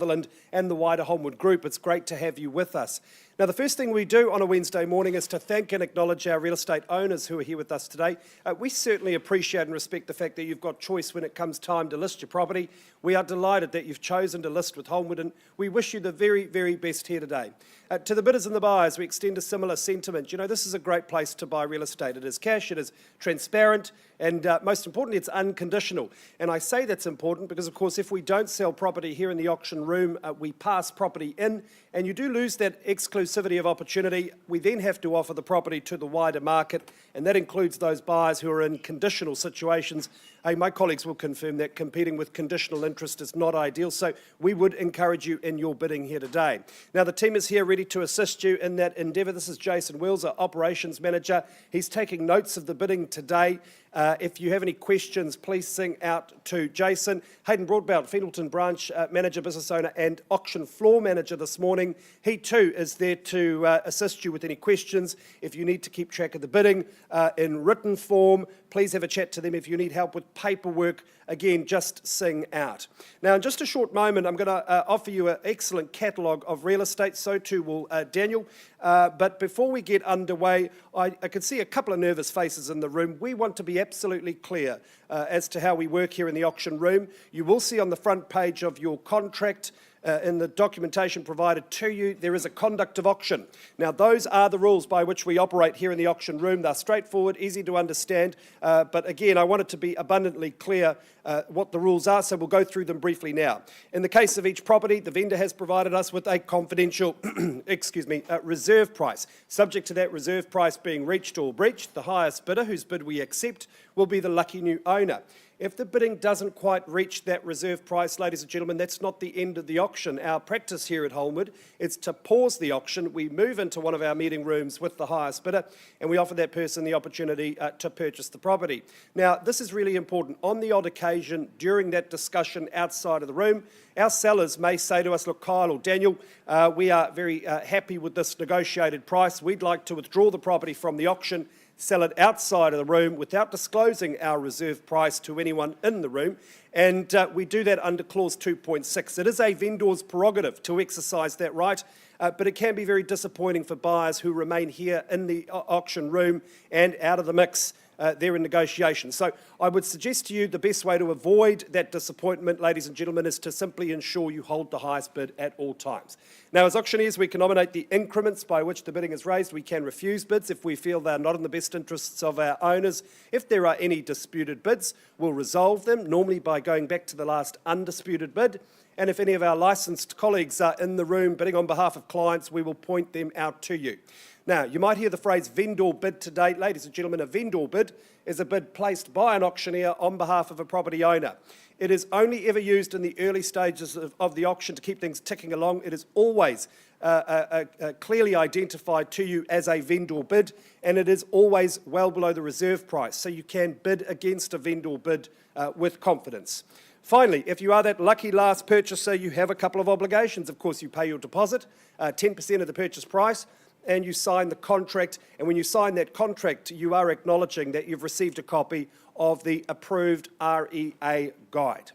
and the wider Holmwood group. It's great to have you with us. Now, the first thing we do on a Wednesday morning is to thank and acknowledge our real estate owners who are here with us today. We certainly appreciate and respect the fact that you've got choice when it comes time to list your property. We are delighted that you've chosen to list with Holmwood, and we wish you the very, very best here today. To the bidders and the buyers, we extend a similar sentiment. You know, this is a great place to buy real estate. It is cash, it is transparent, and most importantly, it's unconditional. And I say that's important because, of course, if we don't sell property here in the auction room, we pass property in, and you do lose that exclusivity of opportunity. We then have to offer the property to the wider market, and that includes those buyers who are in conditional situations. Hey, my colleagues will confirm that competing with conditional interest is not ideal, so we would encourage you in your bidding here today. Now, the team is here ready to assist you in that endeavour. This is Jason Wills, our Operations Manager. He's taking notes of the bidding today. If you have any questions, please sing out to Jason. Hayden Broadbelt, Fendleton Branch Manager, Business Owner and Auction Floor Manager this morning. He too is there to assist you with any questions. If you need to keep track of the bidding in written form, please have a chat to them. If you need help with paperwork, again, just sing out. Now, in just a short moment, I'm going to offer you an excellent catalogue of real estate. So too will Daniel. But before we get underway, I can see a couple of nervous faces in the room. We want to be absolutely clear as to how we work here in the auction room. You will see on the front page of your contract, in the documentation provided to you, there is a conduct of auction. Now, those are the rules by which we operate here in the auction room. They're straightforward, easy to understand, but again, I want it to be abundantly clear what the rules are, so we'll go through them briefly now. In the case of each property, the vendor has provided us with a confidential reserve price. Subject to that reserve price being reached or breached, the highest bidder, whose bid we accept, will be the lucky new owner. If the bidding doesn't quite reach that reserve price, ladies and gentlemen, that's not the end of the auction. Our practice here at Holmwood is to pause the auction. We move into one of our meeting rooms with the highest bidder, and we offer that person the opportunity to purchase the property. Now, this is really important. On the odd occasion, during that discussion outside of the room, our sellers may say to us, look, Kyle or Daniel, we are very happy with this negotiated price. We'd like to withdraw the property from the auction, sell it outside of the room without disclosing our reserve price to anyone in the room, and we do that under clause 2.6. It is a vendor's prerogative to exercise that right, but it can be very disappointing for buyers who remain here in the auction room and out of the mix. They're in negotiation. So I would suggest to you the best way to avoid that disappointment, ladies and gentlemen, is to simply ensure you hold the highest bid at all times. Now, as auctioneers, we can nominate the increments by which the bidding is raised. We can refuse bids if we feel they're not in the best interests of our owners. If there are any disputed bids, we'll resolve them, normally by going back to the last undisputed bid. And if any of our licensed colleagues are in the room bidding on behalf of clients, we will point them out to you. Now, you might hear the phrase vendor bid today. Ladies and gentlemen, a vendor bid is a bid placed by an auctioneer on behalf of a property owner. It is only ever used in the early stages of the auction to keep things ticking along. It is always clearly identified to you as a vendor bid, and it is always well below the reserve price, so you can bid against a vendor bid with confidence. Finally, if you are that lucky last purchaser, you have a couple of obligations. Of course, you pay your deposit, 10% of the purchase price, and you sign the contract. And when you sign that contract, you are acknowledging that you've received a copy of the approved REA guide.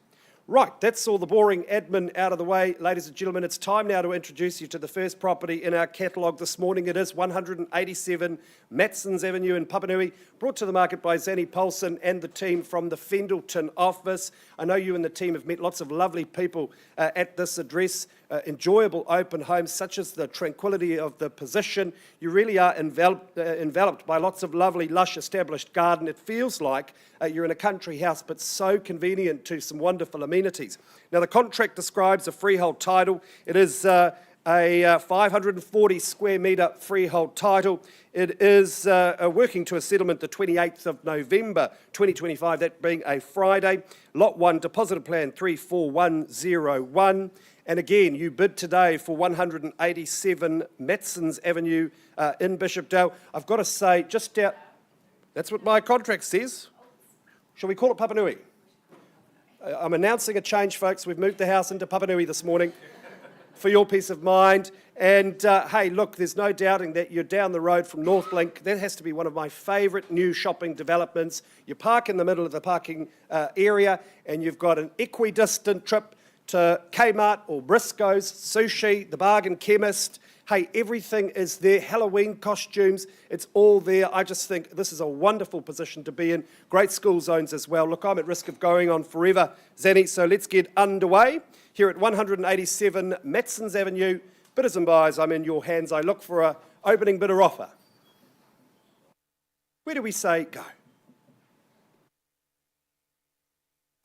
Right, that's all the boring admin out of the way. Ladies and gentlemen, it's time now to introduce you to the first property in our catalogue this morning. It is 187 Matsons Avenue in Papanui, brought to the market by Zanny Paulson and the team from the Fendleton office. I know you and the team have met lots of lovely people at this address, enjoyable open homes, such as the tranquility of the position. You really are enveloped by lots of lovely, lush, established garden. It feels like you're in a country house, but so convenient to some wonderful amenities. Now, the contract describes a freehold title. It is a 540 square metre freehold title. It is working to a settlement the 28th of November 2025, that being a Friday. Lot 1, deposited plan 34101. And again, you bid today for 187 Matsons Avenue in Bishopdale. I've got to say, just out, that's what my contract says. Shall we call it Papanui? I'm announcing a change, folks. We've moved the house into Papanui this morning for your peace of mind. And hey, look, there's no doubting that you're down the road from Northlink. That has to be one of my favourite new shopping developments. You park in the middle of the parking area, and you've got an equidistant trip to Kmart or Briscoe's, sushi, the bargain chemist. Hey, everything is there. Halloween costumes, it's all there. I just think this is a wonderful position to be in. Great school zones as well. Look, I'm at risk of going on forever, Zanny, so let's get underway. Here at 187 Matsons Avenue, bidders and buyers, I'm in your hands. I look for an opening bidder offer. Where do we say go?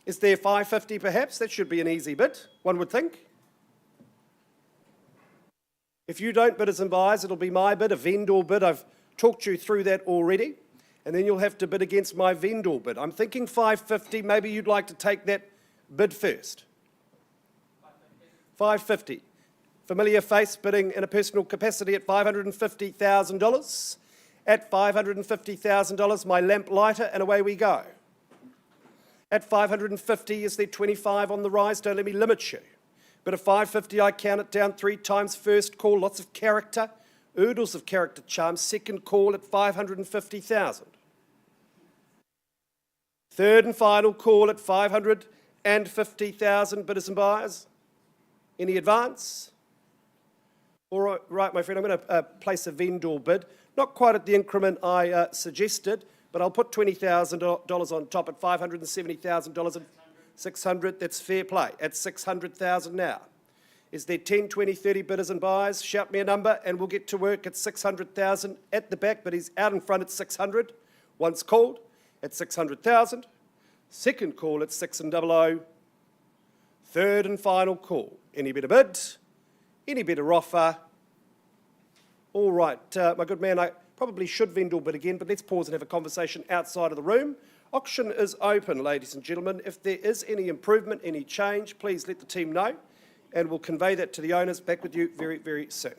Is there 550 perhaps? That should be an easy bid, one would think. If you don't, bidders and buyers, it'll be my bid, a vendor bid. I've talked you through that already. And then you'll have to bid against my vendor bid. I'm thinking 550. Maybe you'd like to take that bid first. 550. Familiar face bidding in a personal capacity at $550,000. At $550,000, my lamp lighter, and away we go. At 550, is there 25 on the rise? Don't let me limit you. But at 550, I count it down 3 times. First call, lots of character, oodles of character charm. Second call at 550,000. Third and final call at 550,000. Bidders and buyers, any advance? All right, my friend, I'm going to place a vendor bid. Not quite at the increment I suggested, but I'll put $20,000 on top at $570,000 and 600. That's fair play. At 600,000 now. Is there 10, 20, 30 bidders and buyers? Shout me a number and we'll get to work at 600,000 at the back, but he's out in front at 600. Once called at 600,000. Second call at 600. Third and final call. Any better bid? Any better offer? All right, my good man, I probably should vendor bid again, but let's pause and have a conversation outside of the room. Auction is open, ladies and gentlemen. If there is any improvement, any change, please let the team know, and we'll convey that to the owners. Back with you very, very soon.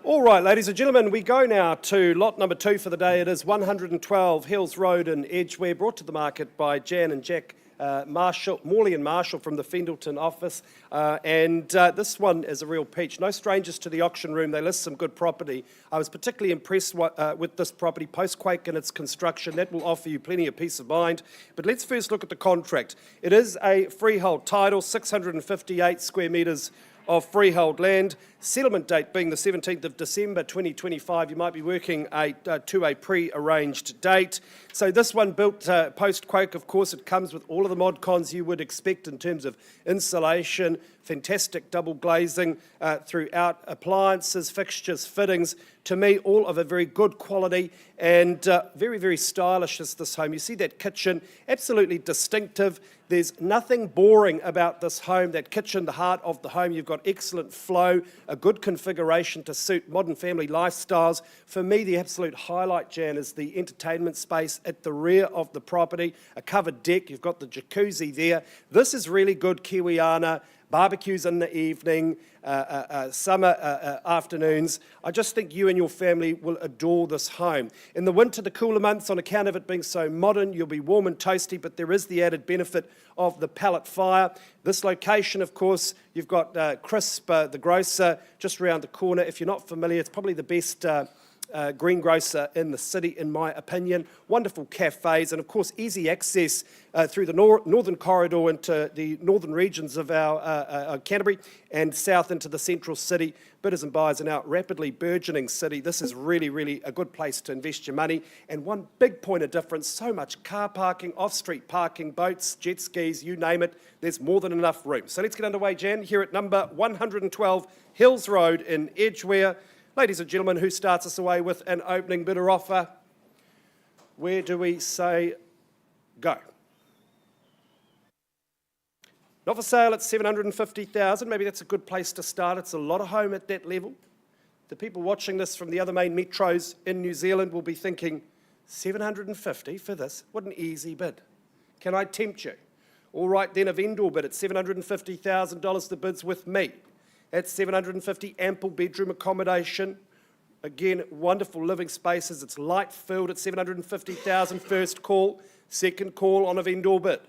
All right, ladies and gentlemen, we go now to lot number 2 for the day. It is 112 Hills Road in Edgware, brought to the market by Jan and Jack Morley and Marshall from the Fendalton office. This one is a real peach. No strangers to the auction room. They list some good property. I was particularly impressed with this property, post-quake in its construction. That will offer you plenty of peace of mind. But let's first look at the contract. It is a freehold title, 658 square metres of freehold land. Settlement date being the 17th of December 2025. You might be working to a pre-arranged date. So this one built post-quake, of course, it comes with all of the mod cons you would expect in terms of insulation, fantastic double glazing throughout, appliances, fixtures, fittings. To me, all of a very good quality and very, very stylish is this home. You see that kitchen, absolutely distinctive. There's nothing boring about this home. That kitchen, the heart of the home, you've got excellent flow, a good configuration to suit modern family lifestyles. For me, the absolute highlight, Jan, is the entertainment space at the rear of the property, a covered deck, you've got the jacuzzi there. This is really good Kiwiana. Barbecues in the evening, summer afternoons. I just think you and your family will adore this home. In the winter, the cooler months, on account of it being so modern, you'll be warm and toasty, but there is the added benefit of the pellet fire. This location, of course, you've got Crisp, the grocer, just around the corner. If you're not familiar, it's probably the best greengrocer in the city, in my opinion. Wonderful cafes, and of course easy access through the northern corridor into the northern regions of our Canterbury and south into the central city. Bidders and buyers in our rapidly burgeoning city. This is really, really a good place to invest your money. And one big point of difference, so much car parking, off-street parking, boats, jet skis, you name it. There's more than enough room. So let's get underway, Jan, here at number 112 Hills Road in Edgware. Ladies and gentlemen, who starts us away with an opening bidder offer? Where do we say go? Not for sale at 750,000. Maybe that's a good place to start. It's a lot of home at that level. The people watching this from the other main metros in New Zealand will be thinking, 750 for this? What an easy bid. Can I tempt you? All right, then a vendor bid at $750,000. The bid's with me. At 750, ample bedroom accommodation. Again, wonderful living spaces. It's light filled at 750,000. First call, second call on a vendor bid.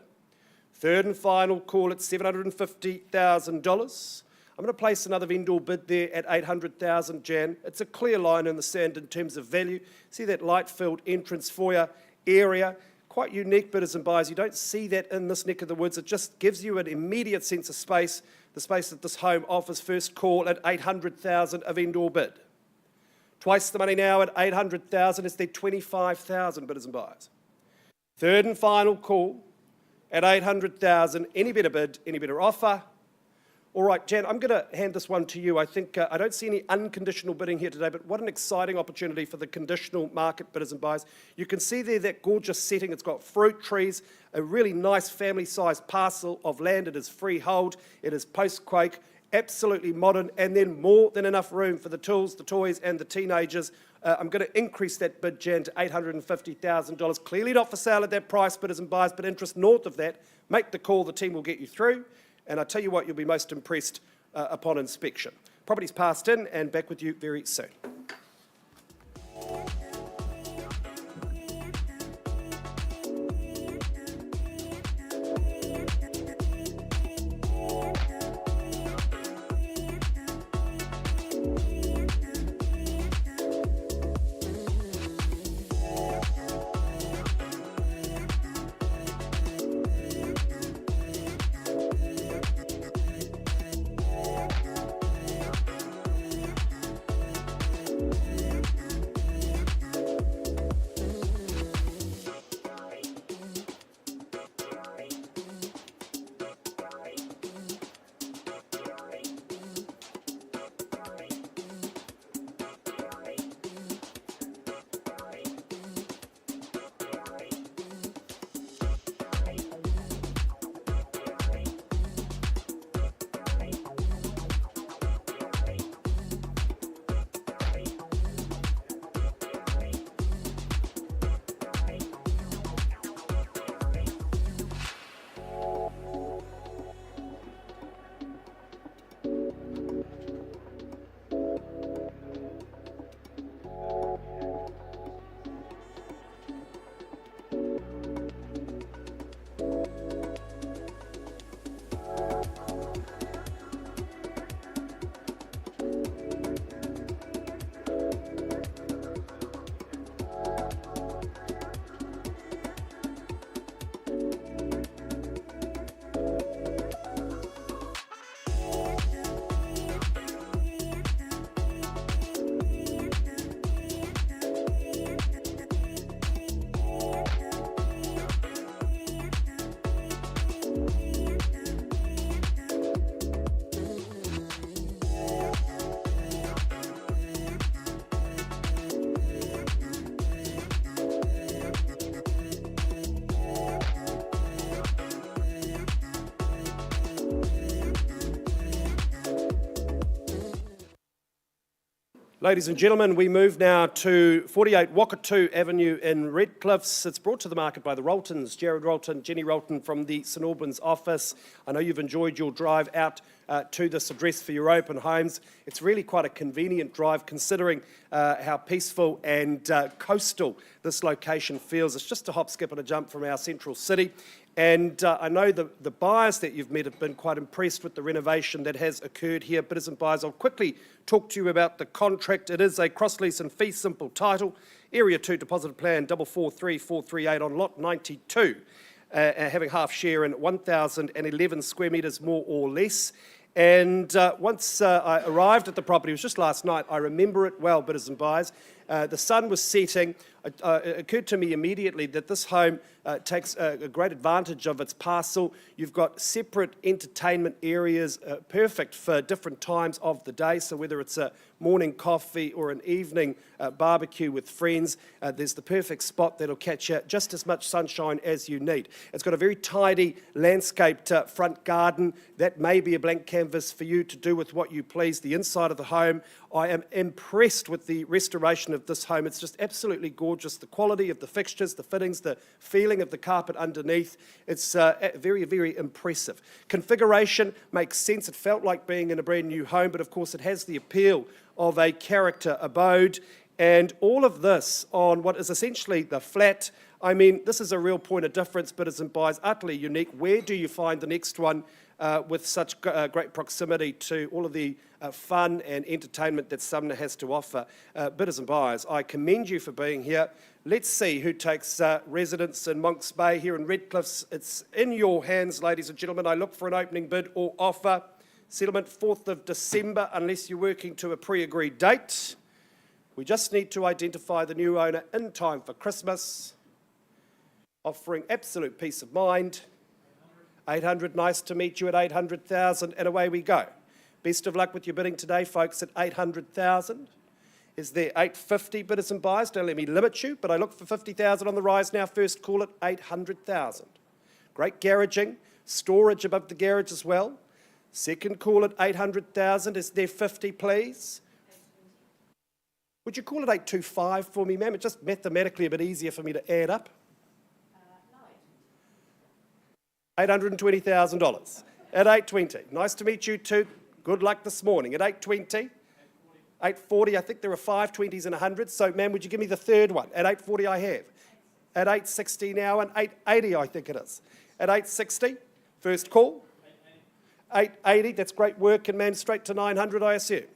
Third and final call at $750,000. I'm going to place another vendor bid there at 800,000, Jan. It's a clear line in the sand in terms of value. See that light filled entrance foyer area. Quite unique, bidders and buyers. You don't see that in this neck of the woods. It just gives you an immediate sense of space. The space that this home offers. First call at 800,000, a vendor bid. Twice the money now at 800,000. It's there 25,000, bidders and buyers. Third and final call at 800,000. Any better bid, any better offer. All right, Jan, I'm going to hand this one to you. I think I don't see any unconditional bidding here today, but what an exciting opportunity for the conditional market bidders and buyers. You can see there that gorgeous setting. It's got fruit trees, a really nice family-sized parcel of land. It is freehold. It is post-quake, absolutely modern, and then more than enough room for the tools, the toys, and the teenagers. I'm going to increase that bid, Jan, to $850,000. Clearly not for sale at that price, bidders and buyers, but interest north of that. Make the call. The team will get you through. And I tell you what, you'll be most impressed upon inspection. Properties passed in, and back with you very soon. Ladies and gentlemen, we move now to 48 Wakatu Avenue in Redcliffs. It's brought to the market by the Roltons, Jared Rolton, Jenny Rolton from the St Albans office. I know you've enjoyed your drive out to this address for your open homes. It's really quite a convenient drive considering how peaceful and coastal this location feels. It's just a hop, skip and a jump from our central city. And I know the buyers that you've met have been quite impressed with the renovation that has occurred here. Bidders and buyers, I'll quickly talk to you about the contract. It is a cross-lease and fee simple title, Area 2 Deposit Plan 443438 on Lot 92, having half share in 1,011 square metres more or less. And once I arrived at the property, it was just last night, I remember it well, bidders and buyers. The sun was setting. It occurred to me immediately that this home takes a great advantage of its parcel. You've got separate entertainment areas, perfect for different times of the day. So whether it's a morning coffee or an evening barbecue with friends, there's the perfect spot that'll catch you just as much sunshine as you need. It's got a very tidy landscaped front garden. That may be a blank canvas for you to do with what you please. The inside of the home, I am impressed with the restoration of this home. It's just absolutely gorgeous. The quality of the fixtures, the fittings, the feeling of the carpet underneath. It's very, very impressive. Configuration makes sense. It felt like being in a brand new home, but of course it has the appeal of a character abode. And all of this on what is essentially the flat. I mean, this is a real point of difference, bidders and buyers, utterly unique. Where do you find the next one with such great proximity to all of the fun and entertainment that Sumner has to offer? Bidders and buyers, I commend you for being here. Let's see who takes residence in Monks Bay here in Redcliffs. It's in your hands, ladies and gentlemen. I look for an opening bid or offer. Settlement 4th of December, unless you're working to a pre-agreed date. We just need to identify the new owner in time for Christmas, offering absolute peace of mind. 800, nice to meet you at 800,000, and away we go. Best of luck with your bidding today, folks, at 800,000. Is there 850 bidders and buyers? Don't let me limit you, but I look for 50,000 on the rise now. First call at 800,000. Great garaging, storage above the garage as well. Second call at 800,000. Is there 50, please? Would you call it 825 for me, ma'am? It's just mathematically a bit easier for me to add up. $820,000 at 820. Nice to meet you too. Good luck this morning. At 8.20, 8.40, I think there are 5 20s and 100s. So, ma'am, would you give me the third one? At 8.40 I have. At 8.60 now and 8.80 I think it is. At 8.60, first call. 8.80, that's great work, and ma'am, straight to 900 I assume.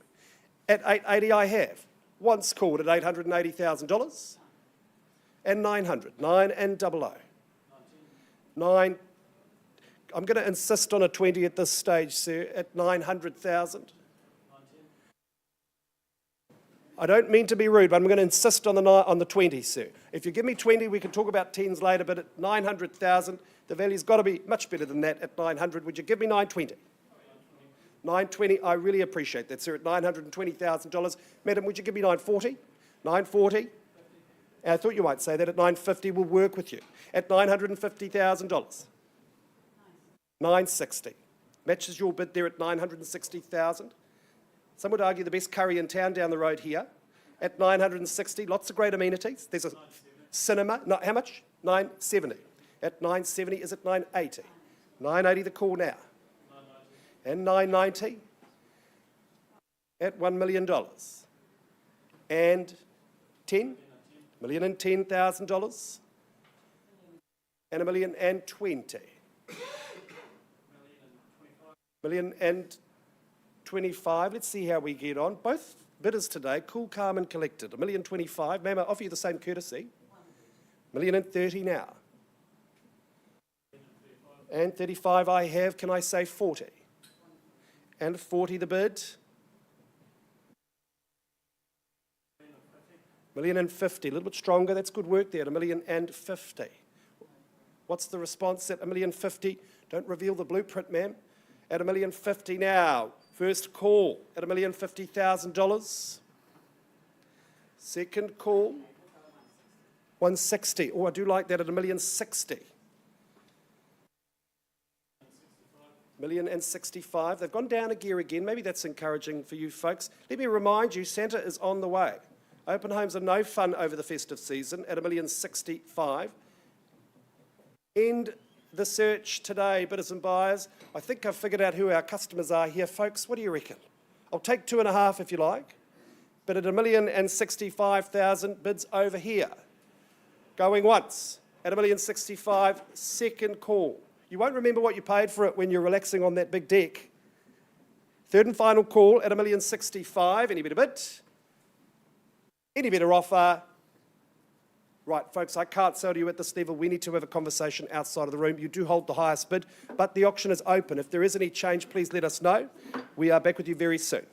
At 8.80 I have. Once called at $880,000. And 900, 9 and 00. 9, I'm going to insist on a 20 at this stage, sir, at 900,000. I don't mean to be rude, but I'm going to insist on the 20, sir. If you give me 20, we can talk about 10s later, but at 900,000, the value's got to be much better than that at 900. Would you give me 920? 920, I really appreciate that, sir, at $920,000. Madam, would you give me 940? 940? I thought you might say that at 950 we'll work with you. At $950,000. 960. Matches your bid there at 960,000. Some would argue the best curry in town down the road here. At 960, lots of great amenities. There's a cinema. No, how much? 970. At 970, is it 980? 980 the call now. And 990 at $1 million. And 10? $1,010,000. And $1,020,000. $1,025,000. Let's see how we get on. Both bidders today, cool, calm and collected. $1,025,000. Ma'am, I offer you the same courtesy. $1,030,000 now. And 35 I have. Can I say 40? And 40 the bid. $1,050,000. A little bit stronger. That's good work there. $1,050,000. What's the response at $1,050,000? Don't reveal the blueprint, ma'am. At $1,050,000 now. First call at $1,050,000. Second call, 160. Oh, I do like that at $1,060,000. $1,065,000. They've gone down a gear again. Maybe that's encouraging for you folks. Let me remind you, Santa is on the way. Open homes are no fun over the festive season at $1,065,000. End the search today, bidders and buyers. I think I've figured out who our customers are here, folks. What do you reckon? I'll take 2.5 if you like, but at $1,065,000, bids over here. Going once at $1,065,000, second call. You won't remember what you paid for it when you're relaxing on that big deck. Third and final call at $1,065,000. Any better bid? Any better offer? Right, folks, I can't sell to you at this level. We need to have a conversation outside of the room. You do hold the highest bid, but the auction is open. If there is any change, please let us know. We are back with you very soon.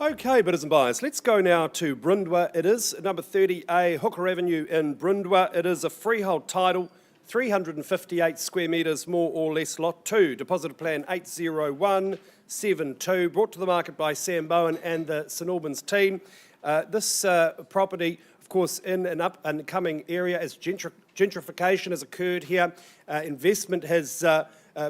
Okay, bidders and buyers, let's go now to Brindwa. It is number 30A, Hooker Avenue in Brindwa. It is a freehold title, 358 square metres, more or less, lot 2. Deposit plan 80172, brought to the market by Sam Bowen and the St Albans team. This property, of course, in an up-and-coming area as gentrification has occurred here. Investment has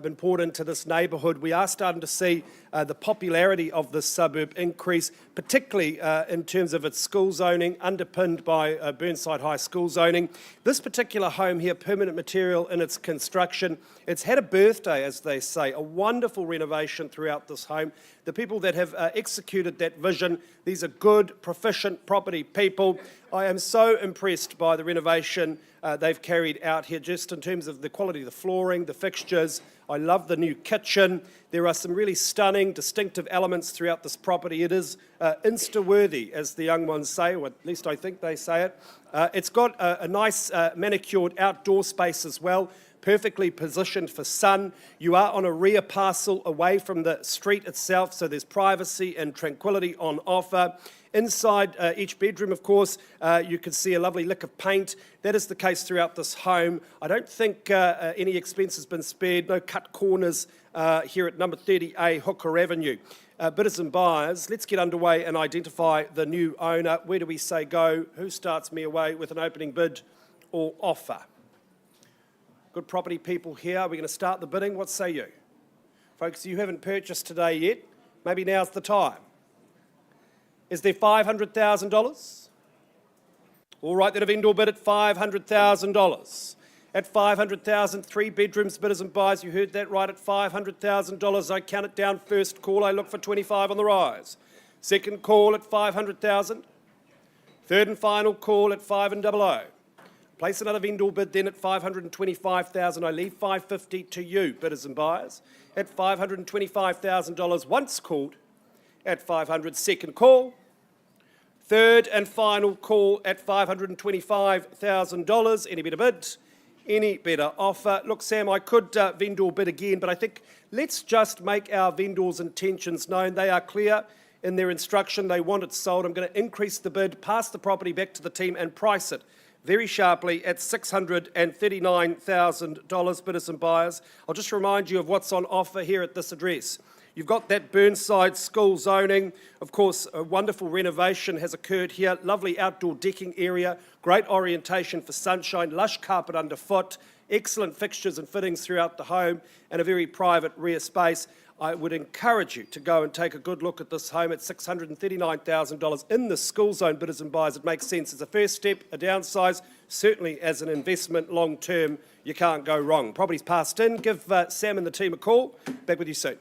been poured into this neighbourhood. We are starting to see the popularity of this suburb increase, particularly in terms of its school zoning, underpinned by Burnside High School zoning. This particular home here, permanent material in its construction, it's had a birthday, as they say, a wonderful renovation throughout this home. The people that have executed that vision, these are good, proficient property people. I am so impressed by the renovation they've carried out here, just in terms of the quality of the flooring, the fixtures. I love the new kitchen. There are some really stunning, distinctive elements throughout this property. It is Insta-worthy, as the young ones say, or at least I think they say it. It's got a nice manicured outdoor space as well, perfectly positioned for sun. You are on a rear parcel away from the street itself, so there's privacy and tranquility on offer. Inside each bedroom, of course, you can see a lovely lick of paint. That is the case throughout this home. I don't think any expense has been spared, no cut corners here at number 30A Hooker Avenue. Bidders and buyers, let's get underway and identify the new owner. Where do we say go? Who starts me away with an opening bid or offer? Good property people here. We're going to start the bidding. What say you? Folks, you haven't purchased today yet. Maybe now's the time. Is there $500,000? All right, then a vendor bid at $500,000. At $500,000, 3 bedrooms, bidders and buyers, you heard that right, at $500,000. I count it down. First call, I look for 25 on the rise. Second call at $500,000. Third and final call at 500. Place another vendor bid then at $525,000. I leave $550 to you, bidders and buyers. At $525,000, once called at $500. Second call. Third and final call at $525,000. Any better bid? Any better offer? Look, Sam, I could vendor bid again, but I think let's just make our vendors' intentions known. They are clear in their instruction. They want it sold. I'm going to increase the bid, pass the property back to the team and price it very sharply at $639,000, bidders and buyers. I'll just remind you of what's on offer here at this address. You've got that Burnside school zoning. Of course, a wonderful renovation has occurred here. Lovely outdoor decking area, great orientation for sunshine, lush carpet underfoot, excellent fixtures and fittings throughout the home, and a very private rear space. I would encourage you to go and take a good look at this home at $639,000 in the school zone, bidders and buyers. It makes sense as a first step, a downsize. Certainly as an investment long term, you can't go wrong. Property's passed in. Give Sam and the team a call. Back with you soon.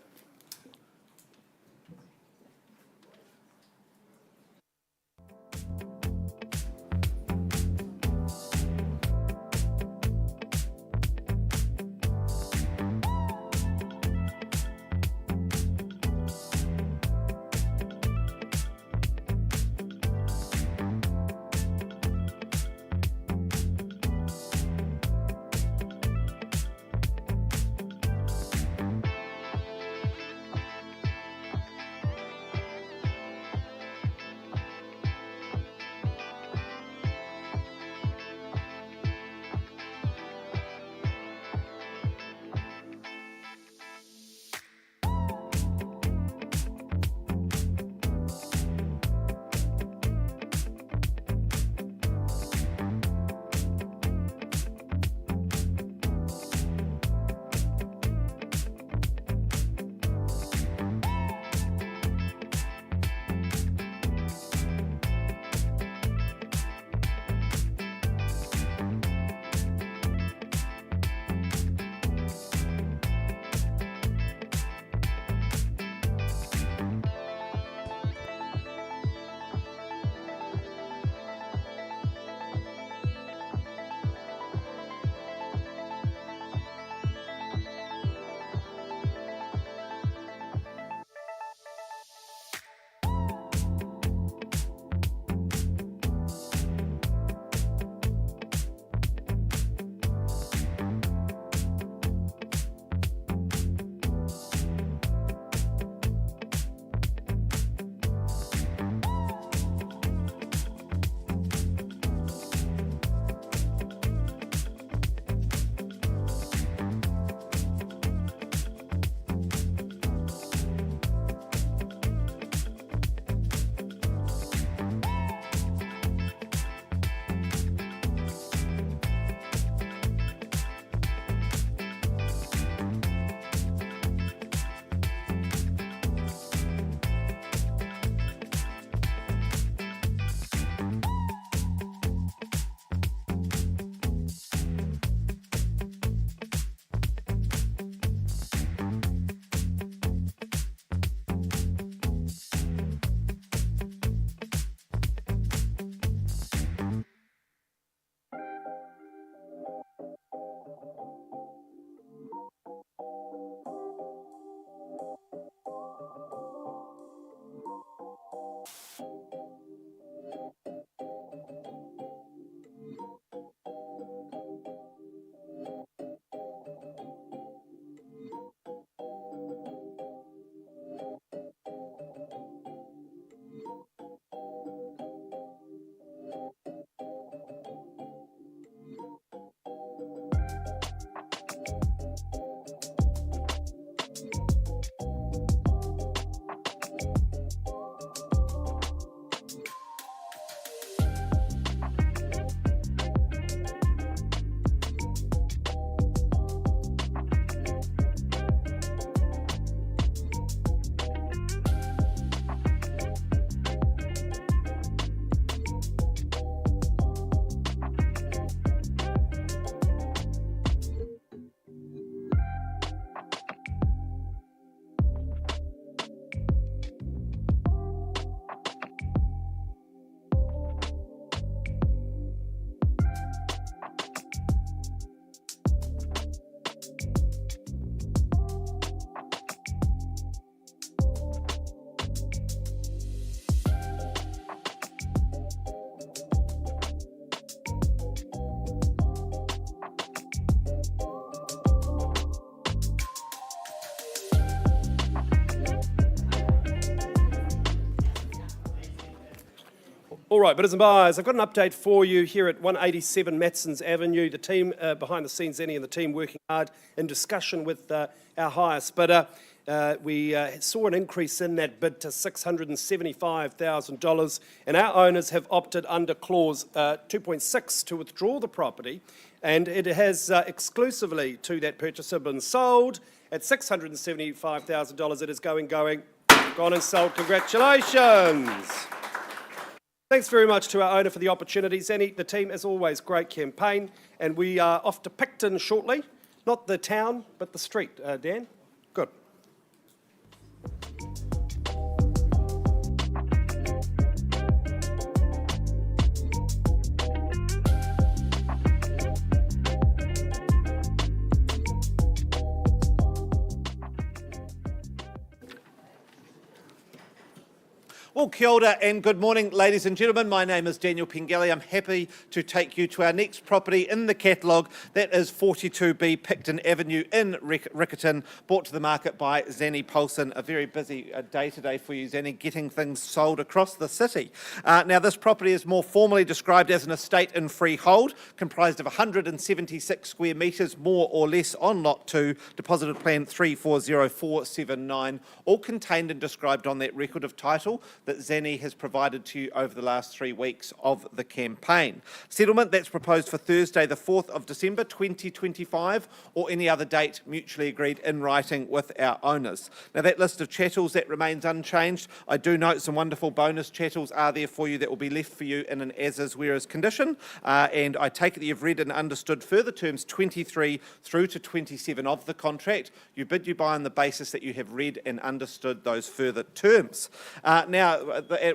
All right, bidders and buyers, I've got an update for you here at 187 Matsons Avenue. The team behind the scenes, Annie and the team working hard in discussion with our highest bidder. We saw an increase in that bid to $675,000, and our owners have opted under clause 2.6 to withdraw the property, and it has exclusively to that purchaser been sold at $675,000. It is gone and sold. Congratulations. Thanks very much to our owner for the opportunity. Zanny, the team, as always, great campaign. And we are off to Picton shortly. Not the town, but the street. Dan? Good. Well, kia ora and good morning, ladies and gentlemen. My name is Daniel Pengelly. I'm happy to take you to our next property in the catalogue. That is 42B Picton Avenue in Riccarton, brought to the market by Zanny Paulson. A very busy day today for you, Zanny, getting things sold across the city. Now, this property is more formally described as an estate in freehold, comprised of 176 square metres, more or less, on Lot 2, deposited plan 340479, all contained and described on that record of title that Zanny has provided to you over the last 3 weeks of the campaign. Settlement that's proposed for Thursday the 4th of December 2025 or any other date mutually agreed in writing with our owners. Now that list of chattels, that remains unchanged. I do note some wonderful bonus chattels are there for you that will be left for you in an as-is whereas condition, and I take it that you've read and understood further terms 23 through to 27 of the contract. You bid, you buy on the basis that you have read and understood those further terms. Now,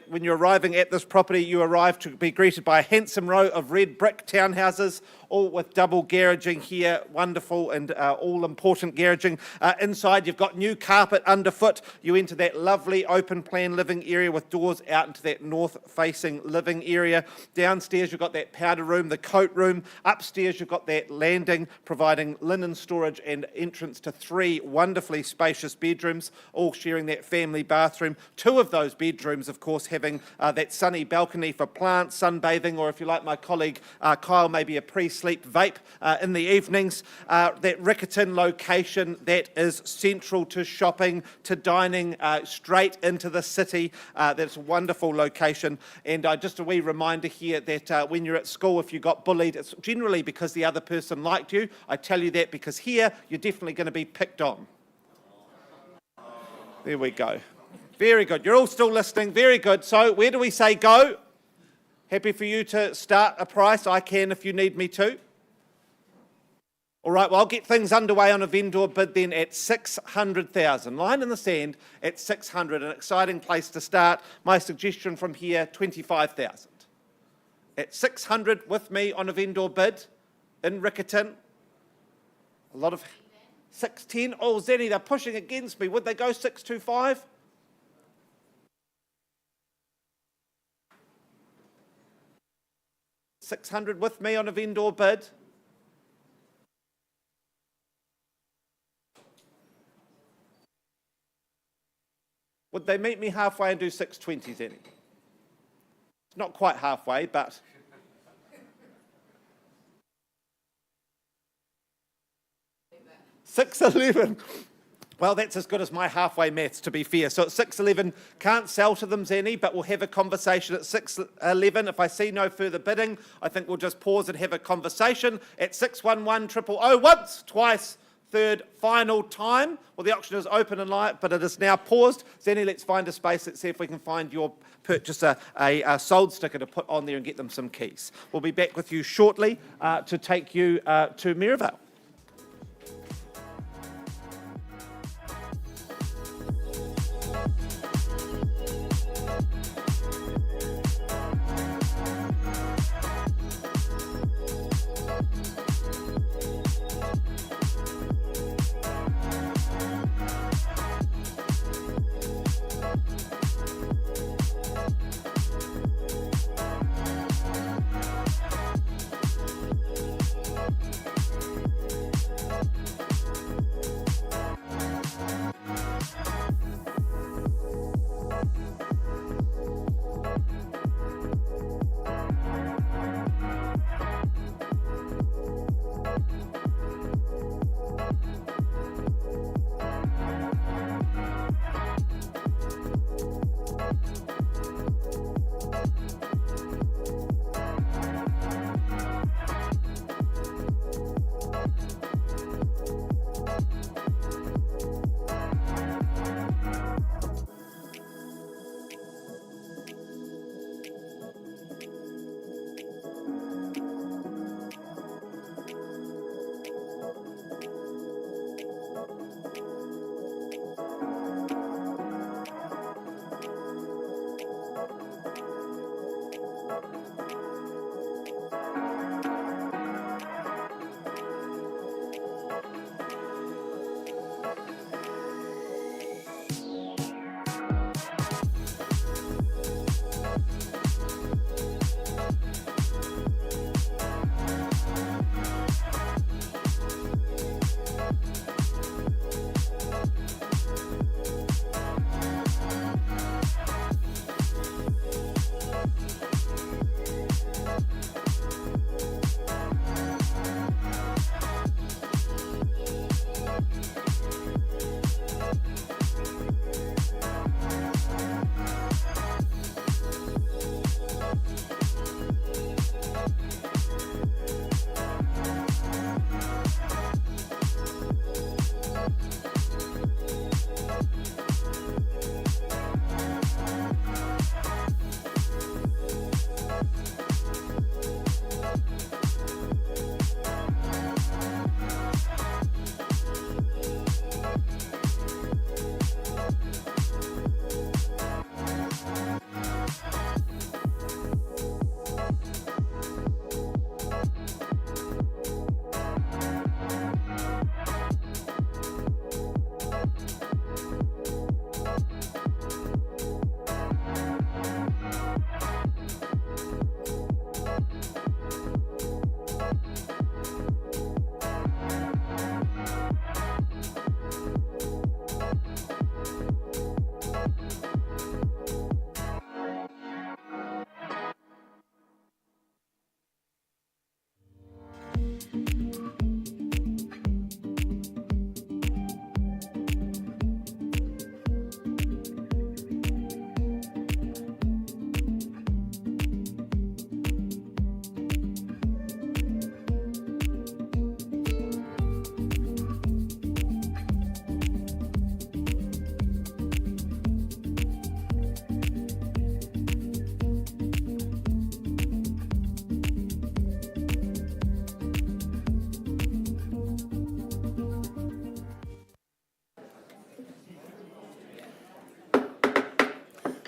when you're arriving at this property, you arrive to be greeted by a handsome row of red brick townhouses, all with double garaging here, wonderful and all-important garaging. Inside, you've got new carpet underfoot. You enter that lovely open-plan living area with doors out into that north-facing living area. Downstairs, you've got that powder room, the coat room. Upstairs, you've got that landing, providing linen storage and entrance to 3 wonderfully spacious bedrooms, all sharing that family bathroom. 2 of those bedrooms, of course, having that sunny balcony for plants, sunbathing, or if you like my colleague Kyle, maybe a pre-sleep vape in the evenings. That Riccarton location that is central to shopping, to dining, straight into the city. That's a wonderful location. And just a wee reminder here that when you're at school, if you got bullied, it's generally because the other person liked you. I tell you that because here, you're definitely going to be picked on. There we go. Very good. You're all still listening. Very good. So where do we say go? Happy for you to start a price. I can if you need me to. All right, well, I'll get things underway on a vendor bid then at 600,000. Line in the sand at 600. An exciting place to start. My suggestion from here, 25,000. At 600 with me on a vendor bid in Riccarton. A lot of 610. Oh, Zanny, they're pushing against me. Would they go 625? 600 with me on a vendor bid? Would they meet me halfway and do 620, Zenny? It's not quite halfway, but... $611. Well, that's as good as my halfway maths, to be fair. So at $611, can't sell to them, Zenny, but we'll have a conversation at $611. If I see no further bidding, I think we'll just pause and have a conversation. At 611-000, once, twice, third, final time. Well, the auction is open and live, but it is now paused. Zenny, let's find a space. Let's see if we can find your purchaser a sold sticker to put on there and get them some keys. We'll be back with you shortly to take you to Maryvale.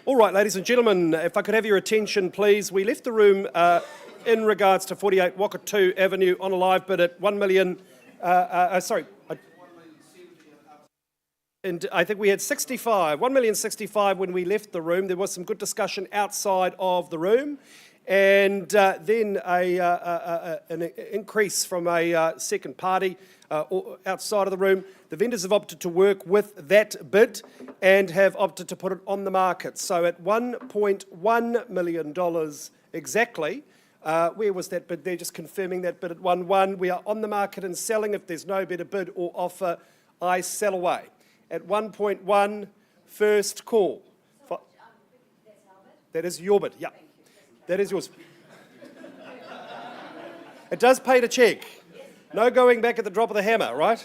All right, ladies and gentlemen, if I could have your attention, please. We left the room in regards to 48 Wakatu Avenue on a live bid at 1 million, and I think we had 65, 1,065,000 when we left the room. There was some good discussion outside of the room. and then an increase from a second party outside of the room. The vendors have opted to work with that bid and have opted to put it on the market. So at $1.1 million exactly, where was that bid there? Just confirming that bid at 1.1. We are on the market and selling. If there's no better bid or offer, I sell away. At 1.1, first call. That is your bid, yeah. That is yours. It does pay to check. No going back at the drop of the hammer, right?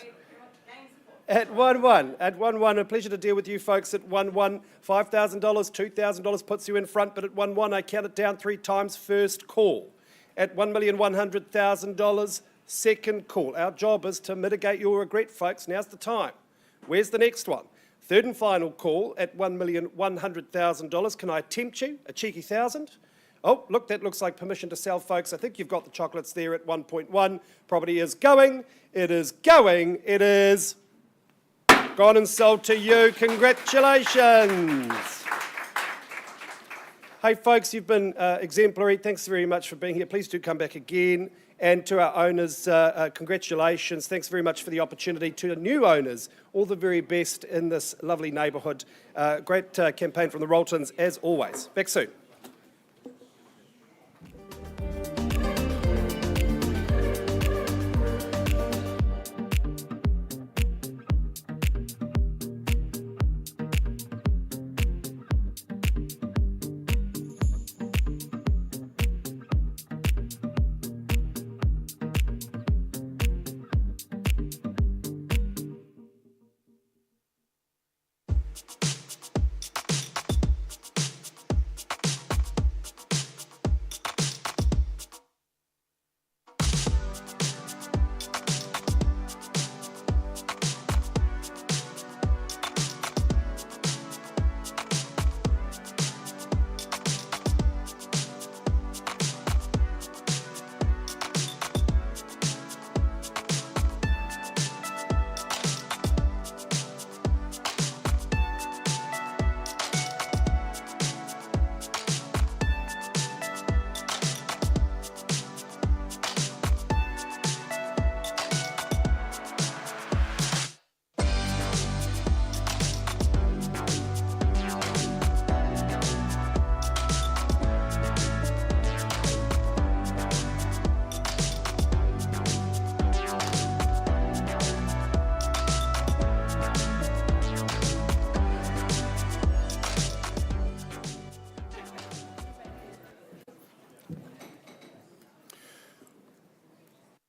At 1.1, a pleasure to deal with you folks at 1.1. $5,000, $2,000 puts you in front, but at 1.1, I count it down 3 times, first call. At $1,100,000, second call. Our job is to mitigate your regret, folks. Now's the time. Where's the next one? Third and final call at $1,100,000. Can I tempt you? A cheeky 1,000? Oh, look, that looks like permission to sell, folks. I think you've got the chocolates there at 1.1. Property is going. It is going. It is gone and sold to you. Congratulations. Hey, folks, you've been exemplary. Thanks very much for being here. Please do come back again. And to our owners, congratulations. Thanks very much for the opportunity. To the new owners, all the very best in this lovely neighbourhood. Great campaign from the Roltons, as always. Back soon.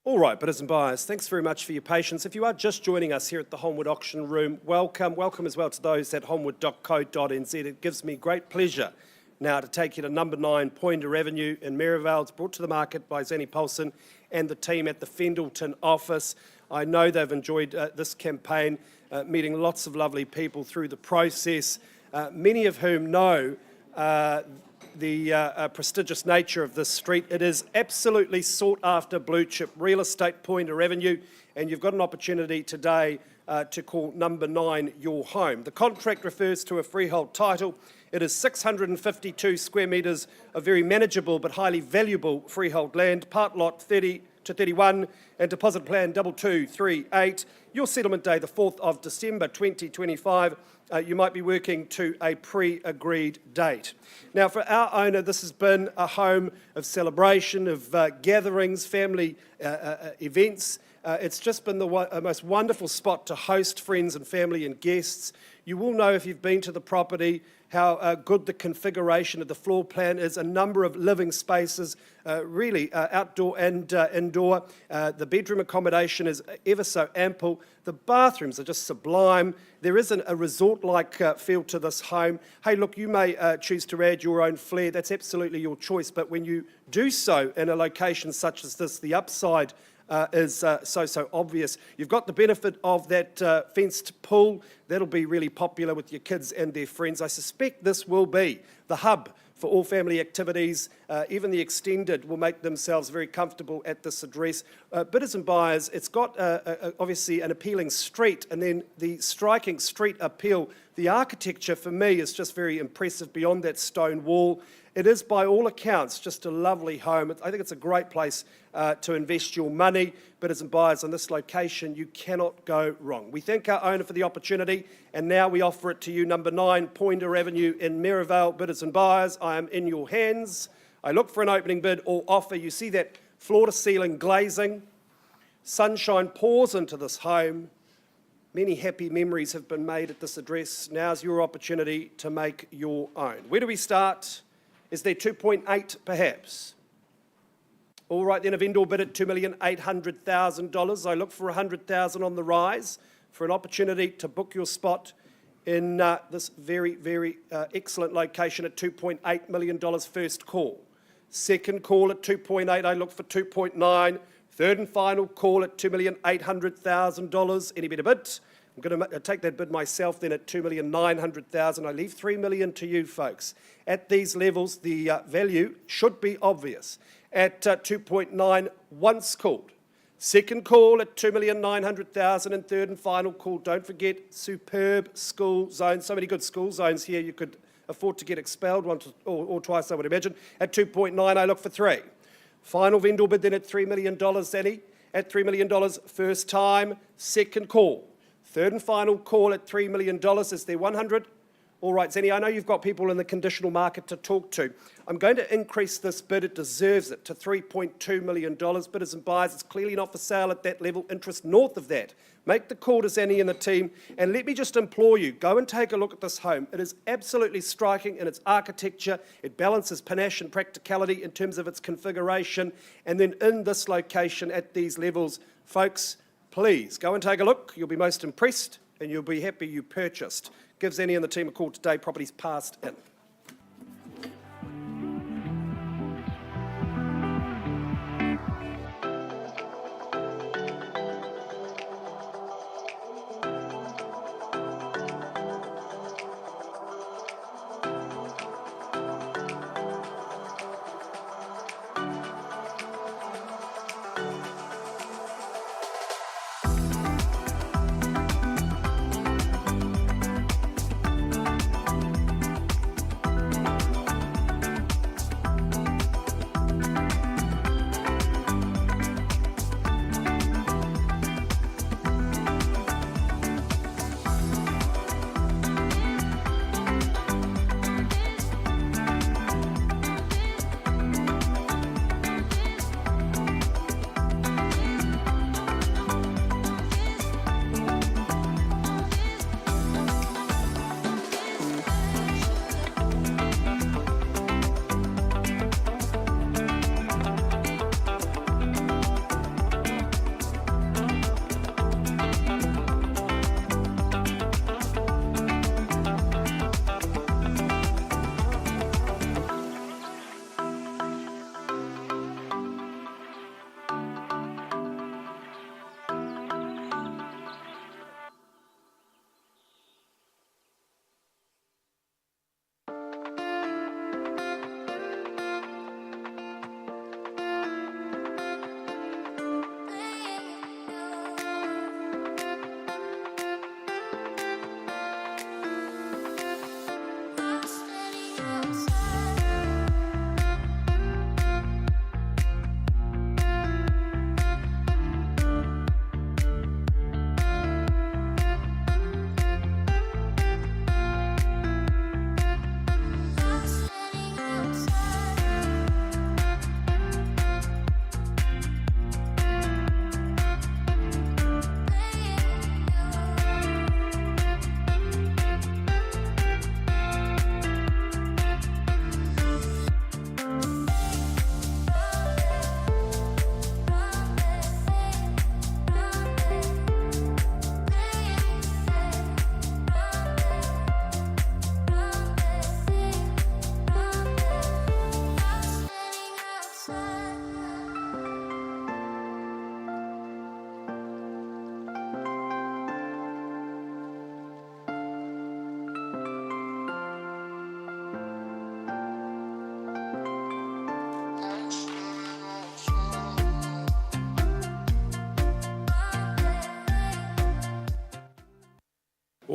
All right, bidders and buyers, thanks very much for your patience. If you are just joining us here at the Holmwood Auction Room, welcome. Welcome as well to those at holmwood.co.nz. It gives me great pleasure now to take you to number 9 Pointer Avenue in Maryvale. It's brought to the market by Zanny Paulson and the team at the Fendleton office. I know they've enjoyed this campaign, meeting lots of lovely people through the process, many of whom know the prestigious nature of this street. It is absolutely sought after blue chip real estate, Pointer Avenue, and you've got an opportunity today to call number 9 your home. The contract refers to a freehold title. It is 652 square metres of very manageable but highly valuable freehold land, part lot 30 to 31 and deposit plan 2238. Your settlement day, the 4th of December 2025. You might be working to a pre-agreed date. Now, for our owner, this has been a home of celebration, of gatherings, family events. It's just been the most wonderful spot to host friends and family and guests. You will know if you've been to the property how good the configuration of the floor plan is, a number of living spaces, really outdoor and indoor. The bedroom accommodation is ever so ample. The bathrooms are just sublime. There isn't a resort-like feel to this home. Hey, look, you may choose to add your own flair. That's absolutely your choice. But when you do so in a location such as this, the upside is so obvious. You've got the benefit of that fenced pool. That'll be really popular with your kids and their friends. I suspect this will be the hub for all family activities. Even the extended will make themselves very comfortable at this address. Bidders and buyers, it's got obviously an appealing street, and then the striking street appeal The architecture for me is just very impressive beyond that stone wall. It is by all accounts just a lovely home. I think it's a great place to invest your money. Bidders and buyers on this location, you cannot go wrong. We thank our owner for the opportunity, and now we offer it to you. Number 9 Pointer Avenue in Merivale. Bidders and buyers, I am in your hands. I look for an opening bid or offer. You see that floor-to-ceiling glazing. Sunshine pours into this home. Many happy memories have been made at this address. Now's your opportunity to make your own. Where do we start? Is there 2.8 perhaps? All right then, a vendor bid at $2,800,000. I look for $100,000 on the rise for an opportunity to book your spot in this very, very excellent location at $2.8 million first call. Second call at 2.8, I look for 2.9. Third and final call at $2,800,000. Any better bid? I'm going to take that bid myself then at $2,900,000. I leave $3 million to you folks. At these levels, the value should be obvious. At 2.9, once called. Second call at $2,900,000, and third and final call. Don't forget, superb school zones. So many good school zones here. You could afford to get expelled once or twice, I would imagine. At 2.9, I look for 3. Final vendor bid then at $3 million, Zanny. At $3 million, first time, second call. Third and final call at $3 million. Is there 100? All right, Zanny, I know you've got people in the conditional market to talk to. I'm going to increase this bid, it deserves it, to $3.2 million. Bidders and buyers, it's clearly not for sale at that level. Interest north of that. Make the call to Zanny and the team, and let me just implore you, go and take a look at this home. It is absolutely striking in its architecture. It balances panache and practicality in terms of its configuration, and then in this location at these levels, folks, please go and take a look. You'll be most impressed, and you'll be happy you purchased. Give Zanny and the team a call today. Property's passed in.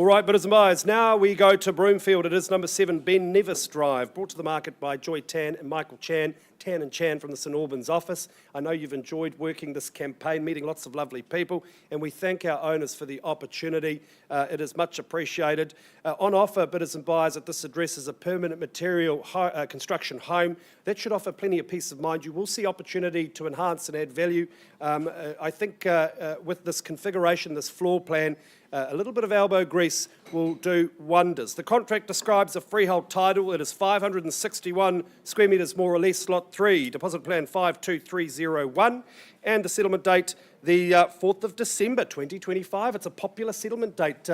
All right, bidders and buyers, now we go to Broomfield. It is number 7, Ben Nevis Drive, brought to the market by Joy Tan and Michael Tan and Chan from the St Albans office. I know you've enjoyed working this campaign, meeting lots of lovely people, and we thank our owners for the opportunity. It is much appreciated. On offer, bidders and buyers, at this address is a permanent material construction home. That should offer plenty of peace of mind. You will see opportunity to enhance and add value. I think with this configuration, this floor plan, a little bit of elbow grease will do wonders. The contract describes a freehold title. It is 561 square metres more or less, lot 3, deposit plan 52301, and the settlement date the 4th of December 2025. It's a popular settlement date,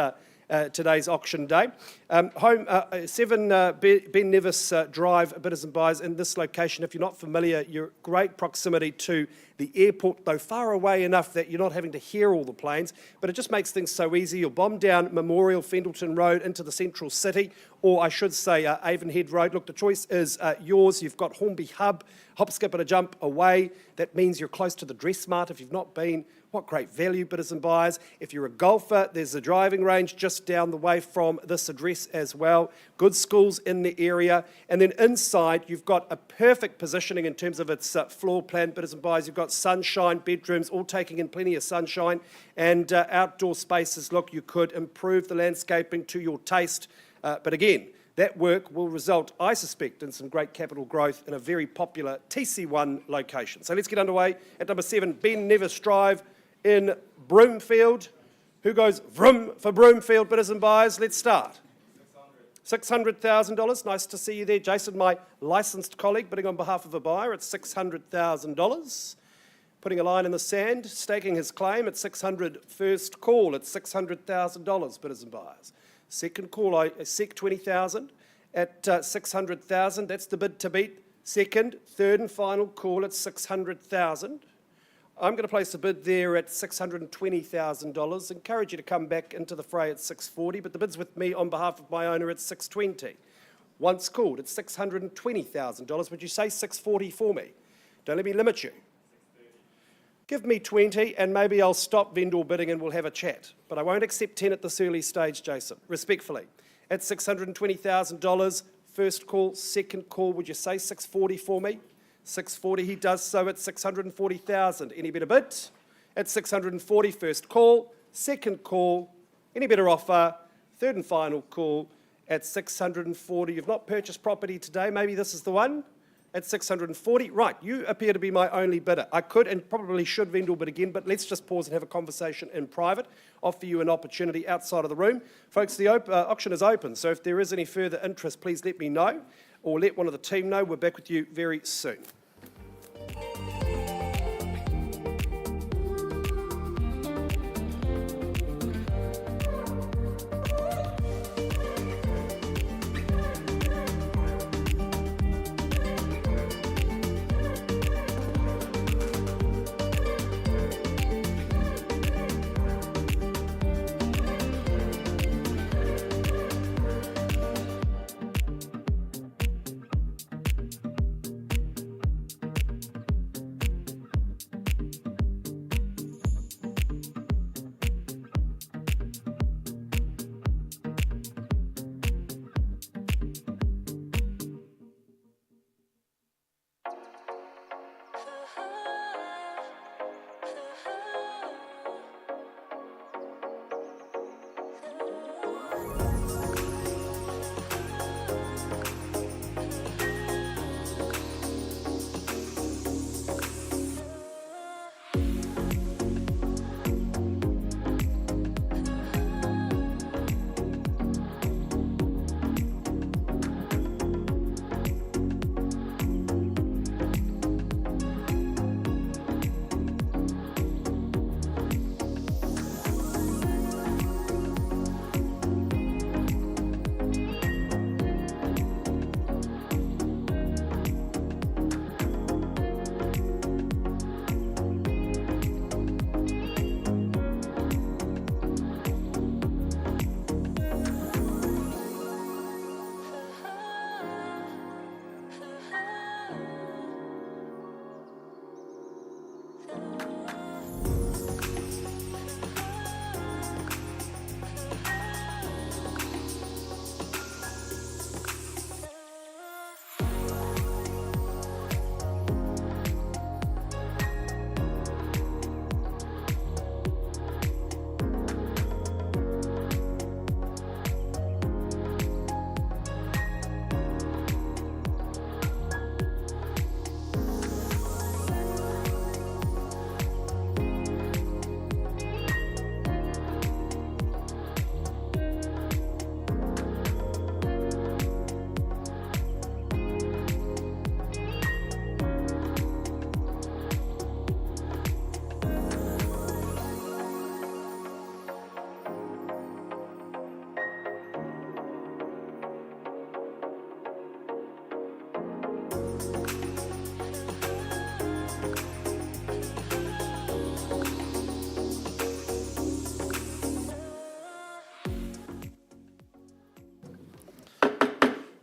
today's auction day. 7 Ben Nevis Drive, bidders and buyers, in this location. If you're not familiar, you're great proximity to the airport, though far away enough that you're not having to hear all the planes, but it just makes things so easy. You'll bomb down Memorial, Fendleton Road into the central city, or I should say Avonhead Road. Look, the choice is yours. You've got Hornby Hub, hop, skip and a jump away. That means you're close to the Dressmart if you've not been. What great value, bidders and buyers. If you're a golfer, there's a driving range just down the way from this address as well. Good schools in the area. And then inside, you've got a perfect positioning in terms of its floor plan, bidders and buyers. You've got sunshine, bedrooms, all taking in plenty of sunshine, and outdoor spaces. Look, you could improve the landscaping to your taste. But again, that work will result, I suspect, in some great capital growth in a very popular TC1 location. So let's get underway at number 7, Ben Nevis Drive in Broomfield. Who goes vroom for Broomfield, bidders and buyers? Let's start. $600,000. Nice to see you there, Jason, my licensed colleague, bidding on behalf of a buyer at $600,000. Putting a line in the sand, staking his claim at $600,000. First call at $600,000, bidders and buyers. Second call, I seek $20,000 at $600,000. That's the bid to beat. Second, third and final call at $600,000. I'm going to place a bid there at $620,000. Encourage you to come back into the fray at $640,000, but the bid's with me on behalf of my owner at $620,000. Once called at $620,000. Would you say $640,000 for me? Don't let me limit you. Give me 20 and maybe I'll stop vendor bidding and we'll have a chat. But I won't accept 10 at this early stage, Jason, respectfully. At $620,000, first call, second call, would you say $640,000 for me? $640,000, he does so at $640,000. Any better bid? At $640,000, first call, second call, any better offer, third and final call at $640,000. You've not purchased property today, maybe this is the one? At $640,000. Right, you appear to be my only bidder. I could and probably should vendor bid again, but let's just pause and have a conversation in private, offer you an opportunity outside of the room. Folks, the auction is open, so if there is any further interest, please let me know or let one of the team know. We're back with you very soon.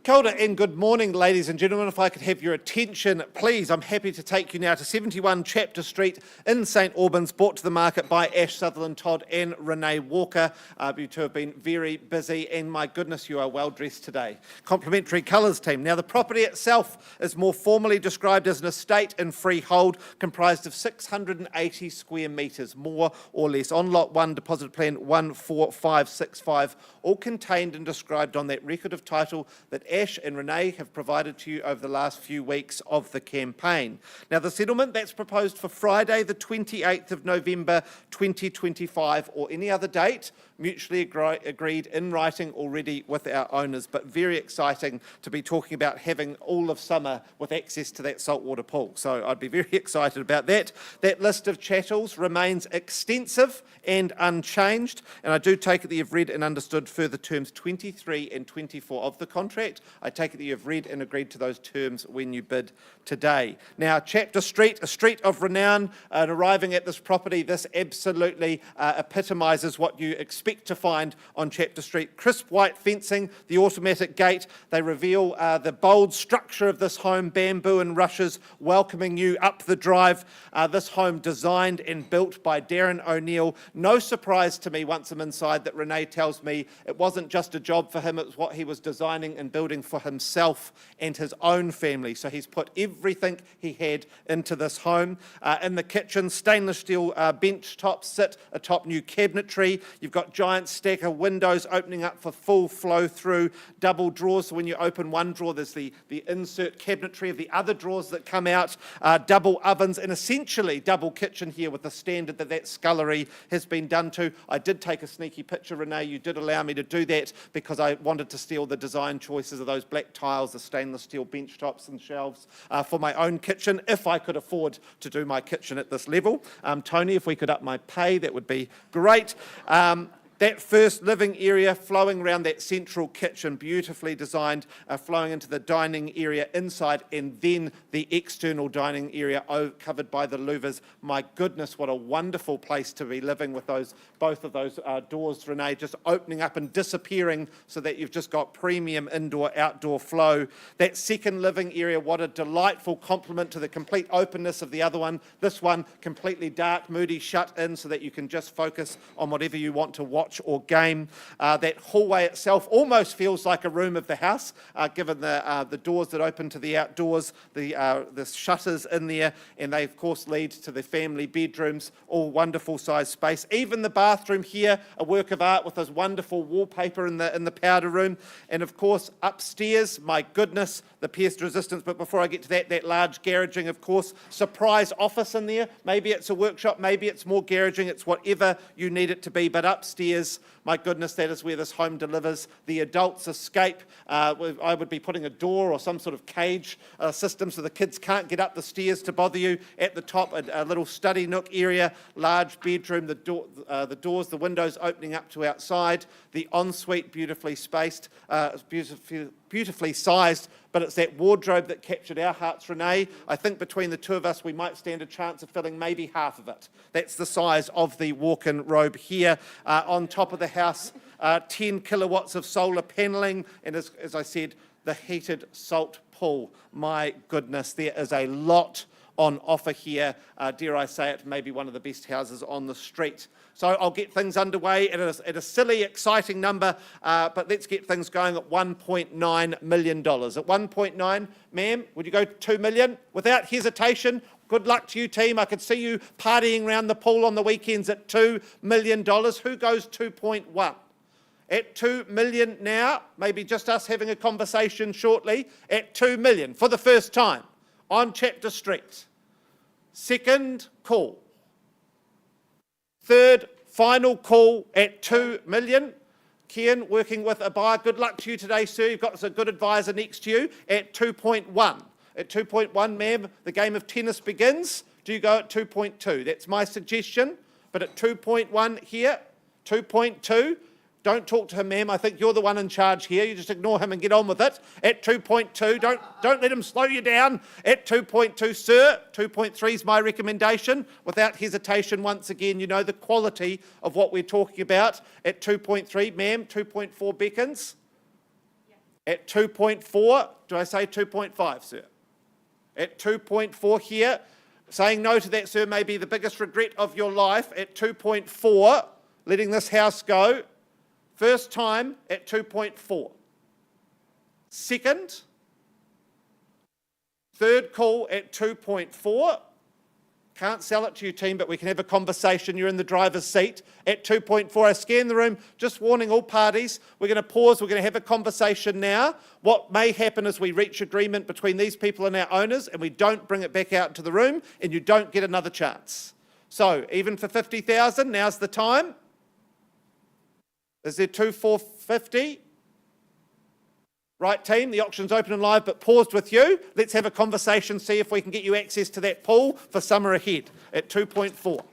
Kia ora and good morning, ladies and gentlemen. If I could have your attention, please. I'm happy to take you now to 71 Chapter Street in St Albans, brought to the market by Ash Sutherland Todd and Renee Walker. You two have been very busy, and my goodness, you are well dressed today. Complementary colours team. Now, the property itself is more formally described as an estate in freehold, comprised of 680 square metres, more or less, on Lot 1, Deposit Plan 14565, all contained and described on that record of title that Ash and Renee have provided to you over the last few weeks of the campaign. Now, the settlement that's proposed for Friday, the 28th of November 2025, or any other date, mutually agreed in writing already with our owners, but very exciting to be talking about having all of summer with access to that saltwater pool. So I'd be very excited about that. That list of chattels remains extensive and unchanged, and I do take it that you've read and understood further terms 23 and 24 of the contract. I take it that you've read and agreed to those terms when you bid today. Now, Chapter Street, a street of renown, and arriving at this property, this absolutely epitomises what you expect to find on Chapter Street. Crisp white fencing, the automatic gate, they reveal the bold structure of this home, bamboo and rushes welcoming you up the drive. This home designed and built by Darren O'Neill. No surprise to me once I'm inside that Renee tells me it wasn't just a job for him, it was what he was designing and building for himself and his own family. So he's put everything he had into this home. In the kitchen, stainless steel bench tops sit atop new cabinetry. You've got giant stack of windows opening up for full flow through, double drawers. So when you open one drawer, there's the insert cabinetry of the other drawers that come out, double ovens, and essentially double kitchen here with the standard that scullery has been done to. I did take a sneaky picture, Renee. You did allow me to do that because I wanted to steal the design choices of those black tiles, the stainless steel bench tops and shelves for my own kitchen, if I could afford to do my kitchen at this level. Tony, if we could up my pay, that would be great. That first living area flowing around that central kitchen, beautifully designed, flowing into the dining area inside, and then the external dining area covered by the louvers. My goodness, what a wonderful place to be living with both of those doors, Renee, just opening up and disappearing so that you've just got premium indoor-outdoor flow. That second living area, what a delightful complement to the complete openness of the other one. This one completely dark, moody, shut in so that you can just focus on whatever you want to watch or game. That hallway itself almost feels like a room of the house, given the doors that open to the outdoors, the shutters in there, and they of course lead to the family bedrooms, all wonderful sized space. Even the bathroom here, a work of art with this wonderful wallpaper in the powder room, and of course upstairs, my goodness, the pierced resistance. But before I get to that large garaging, of course, surprise office in there. Maybe it's a workshop, maybe it's more garaging, it's whatever you need it to be, but upstairs, my goodness, that is where this home delivers. The adults escape. I would be putting a door or some sort of cage system so the kids can't get up the stairs to bother you. At the top, a little study nook area, large bedroom, the doors, the windows opening up to outside. The ensuite, beautifully spaced, beautifully sized, but it's that wardrobe that captured our hearts, Renee. I think between the two of us, we might stand a chance of filling maybe half of it. That's the size of the walk-in robe here. On top of the house, 10 kilowatts of solar panelling, and as I said, the heated salt pool. My goodness, there is a lot on offer here. Dare I say it, maybe one of the best houses on the street. So I'll get things underway at a silly, exciting number, but let's get things going at $1.9 million. At 1.9, ma'am, would you go 2 million? Without hesitation, good luck to you, team. I could see you partying around the pool on the weekends at $2 million. Who goes 2.1? At 2 million now, maybe just us having a conversation shortly, at 2 million for the first time on Chapter Street. Second call. Third, final call at 2 million. Kian, working with a buyer. Good luck to you today, sir. You've got a good advisor next to you at 2.1. At 2.1, ma'am, the game of tennis begins. Do you go at 2.2? That's my suggestion. But at 2.1 here, 2.2, don't talk to him, ma'am. I think you're the one in charge here. You just ignore him and get on with it. At 2.2, don't let him slow you down. At 2.2, sir, 2.3 is my recommendation. Without hesitation, once again, you know the quality of what we're talking about. At 2.3, ma'am, 2.4 beckons. At 2.4, do I say 2.5, sir? At 2.4 here, saying no to that, sir, may be the biggest regret of your life. At 2.4, letting this house go. First time at 2.4. Second, third call at 2.4. Can't sell it to you, team, but we can have a conversation. You're in the driver's seat at 2.4. I scan the room, just warning all parties. We're going to pause. We're going to have a conversation now. What may happen is we reach agreement between these people and our owners, and we don't bring it back out into the room, and you don't get another chance. So, even for 50,000, now's the time. Is there 2,450? Right, team, the auction's open and live, but paused with you. Let's have a conversation, see if we can get you access to that pool for summer ahead at 2.4.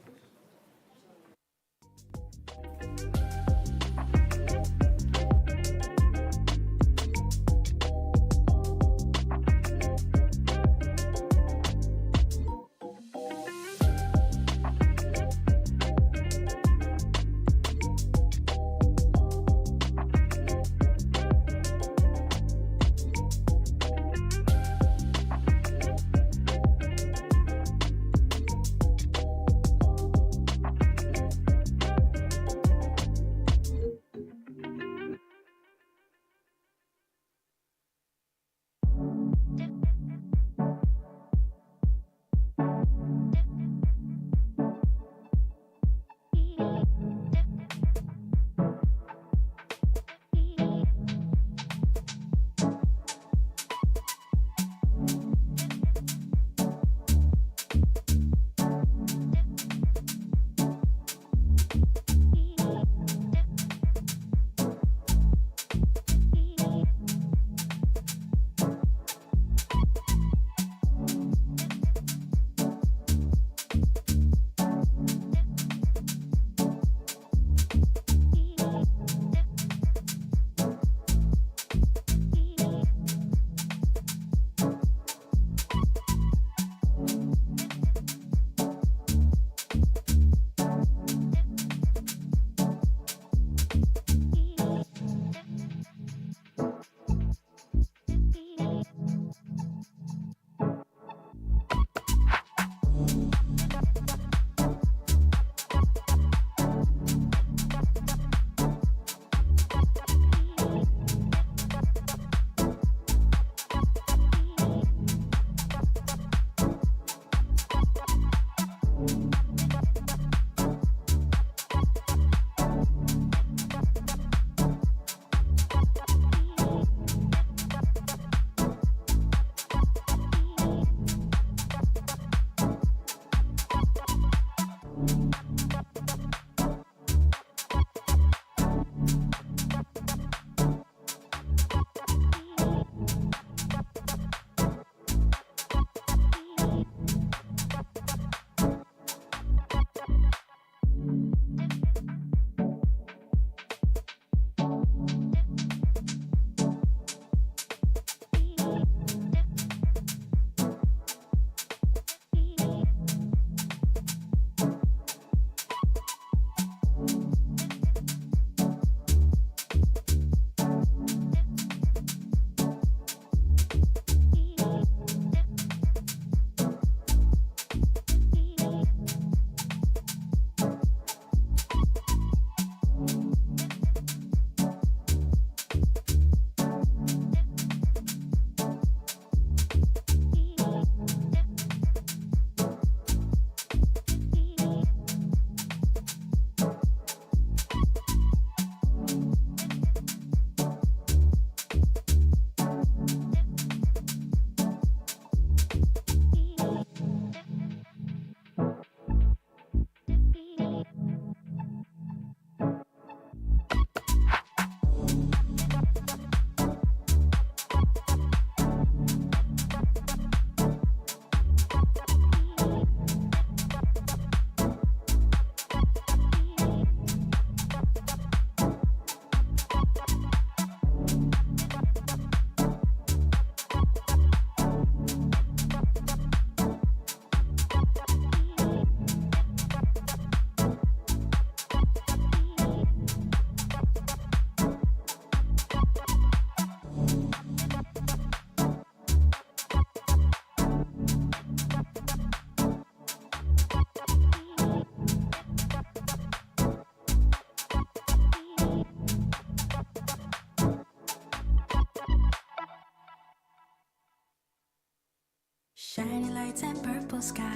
lights and purple sky.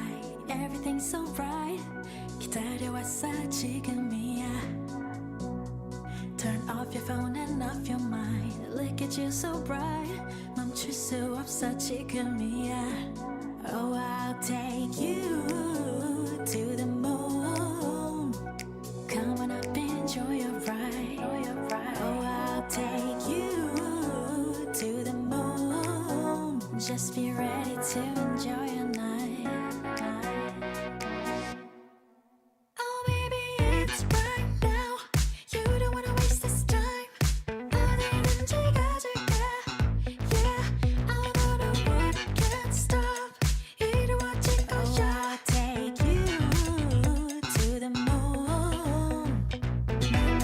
Everything's so right. 기다려왔어 지금이야. Turn off your phone and off your mind. Look at you so bright. 멈출 수 없어 지금이야. Oh, I'll take you to the moon. Come on up, enjoy your ride. Oh, I'll take you to the moon. Just be ready to enjoy your night. Oh, baby, it's right now. You don't wanna waste this time. 어디든지 가줄게. Yeah, I wanna work, can't stop. 이루어질 거야. Oh, I'll take you to the moon. Can't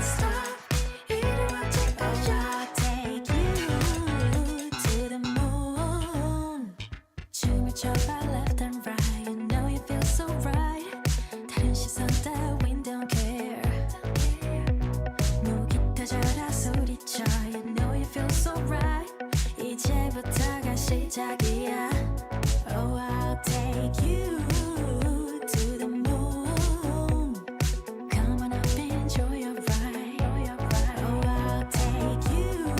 stop. 이루어질 거야. I'll take you to the moon. 춤을 춰봐 left and right. You know you feel so right. 다른 시선 따윈 don't care. 무기타 져라 소리쳐. You know you feel so right. 이제부터가 시작이야. Oh, I'll take you to the moon. Come on up, enjoy your ride. Oh, I'll take you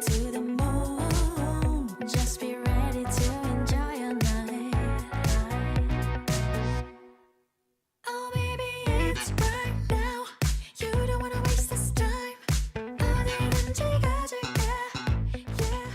to the moon. Just be ready to enjoy your night. Oh, baby, it's right now. You don't wanna waste this time. 어디든지 가줄게. Yeah.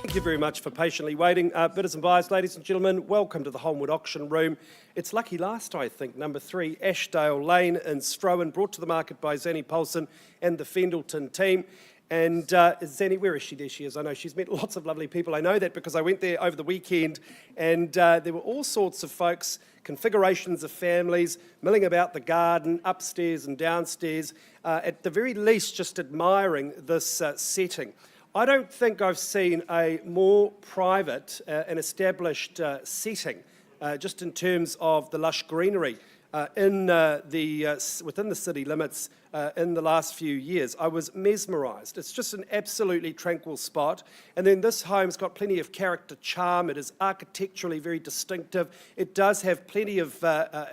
Thank you very much for patiently waiting. Bidders and buyers, ladies and gentlemen, welcome to the Holmwood auction room. It's lucky last, I think, number 3, Ashdale Lane in Strowan, brought to the market by Zanny Paulson and the Fendleton team. And Zanny, where is she? There she is. I know she's met lots of lovely people. I know that because I went there over the weekend, and there were all sorts of folks, configurations of families, milling about the garden, upstairs and downstairs, at the very least just admiring this setting. I don't think I've seen a more private and established setting, just in terms of the lush greenery within the city limits in the last few years. I was mesmerised. It's just an absolutely tranquil spot. And then this home's got plenty of character charm. It is architecturally very distinctive. It does have plenty of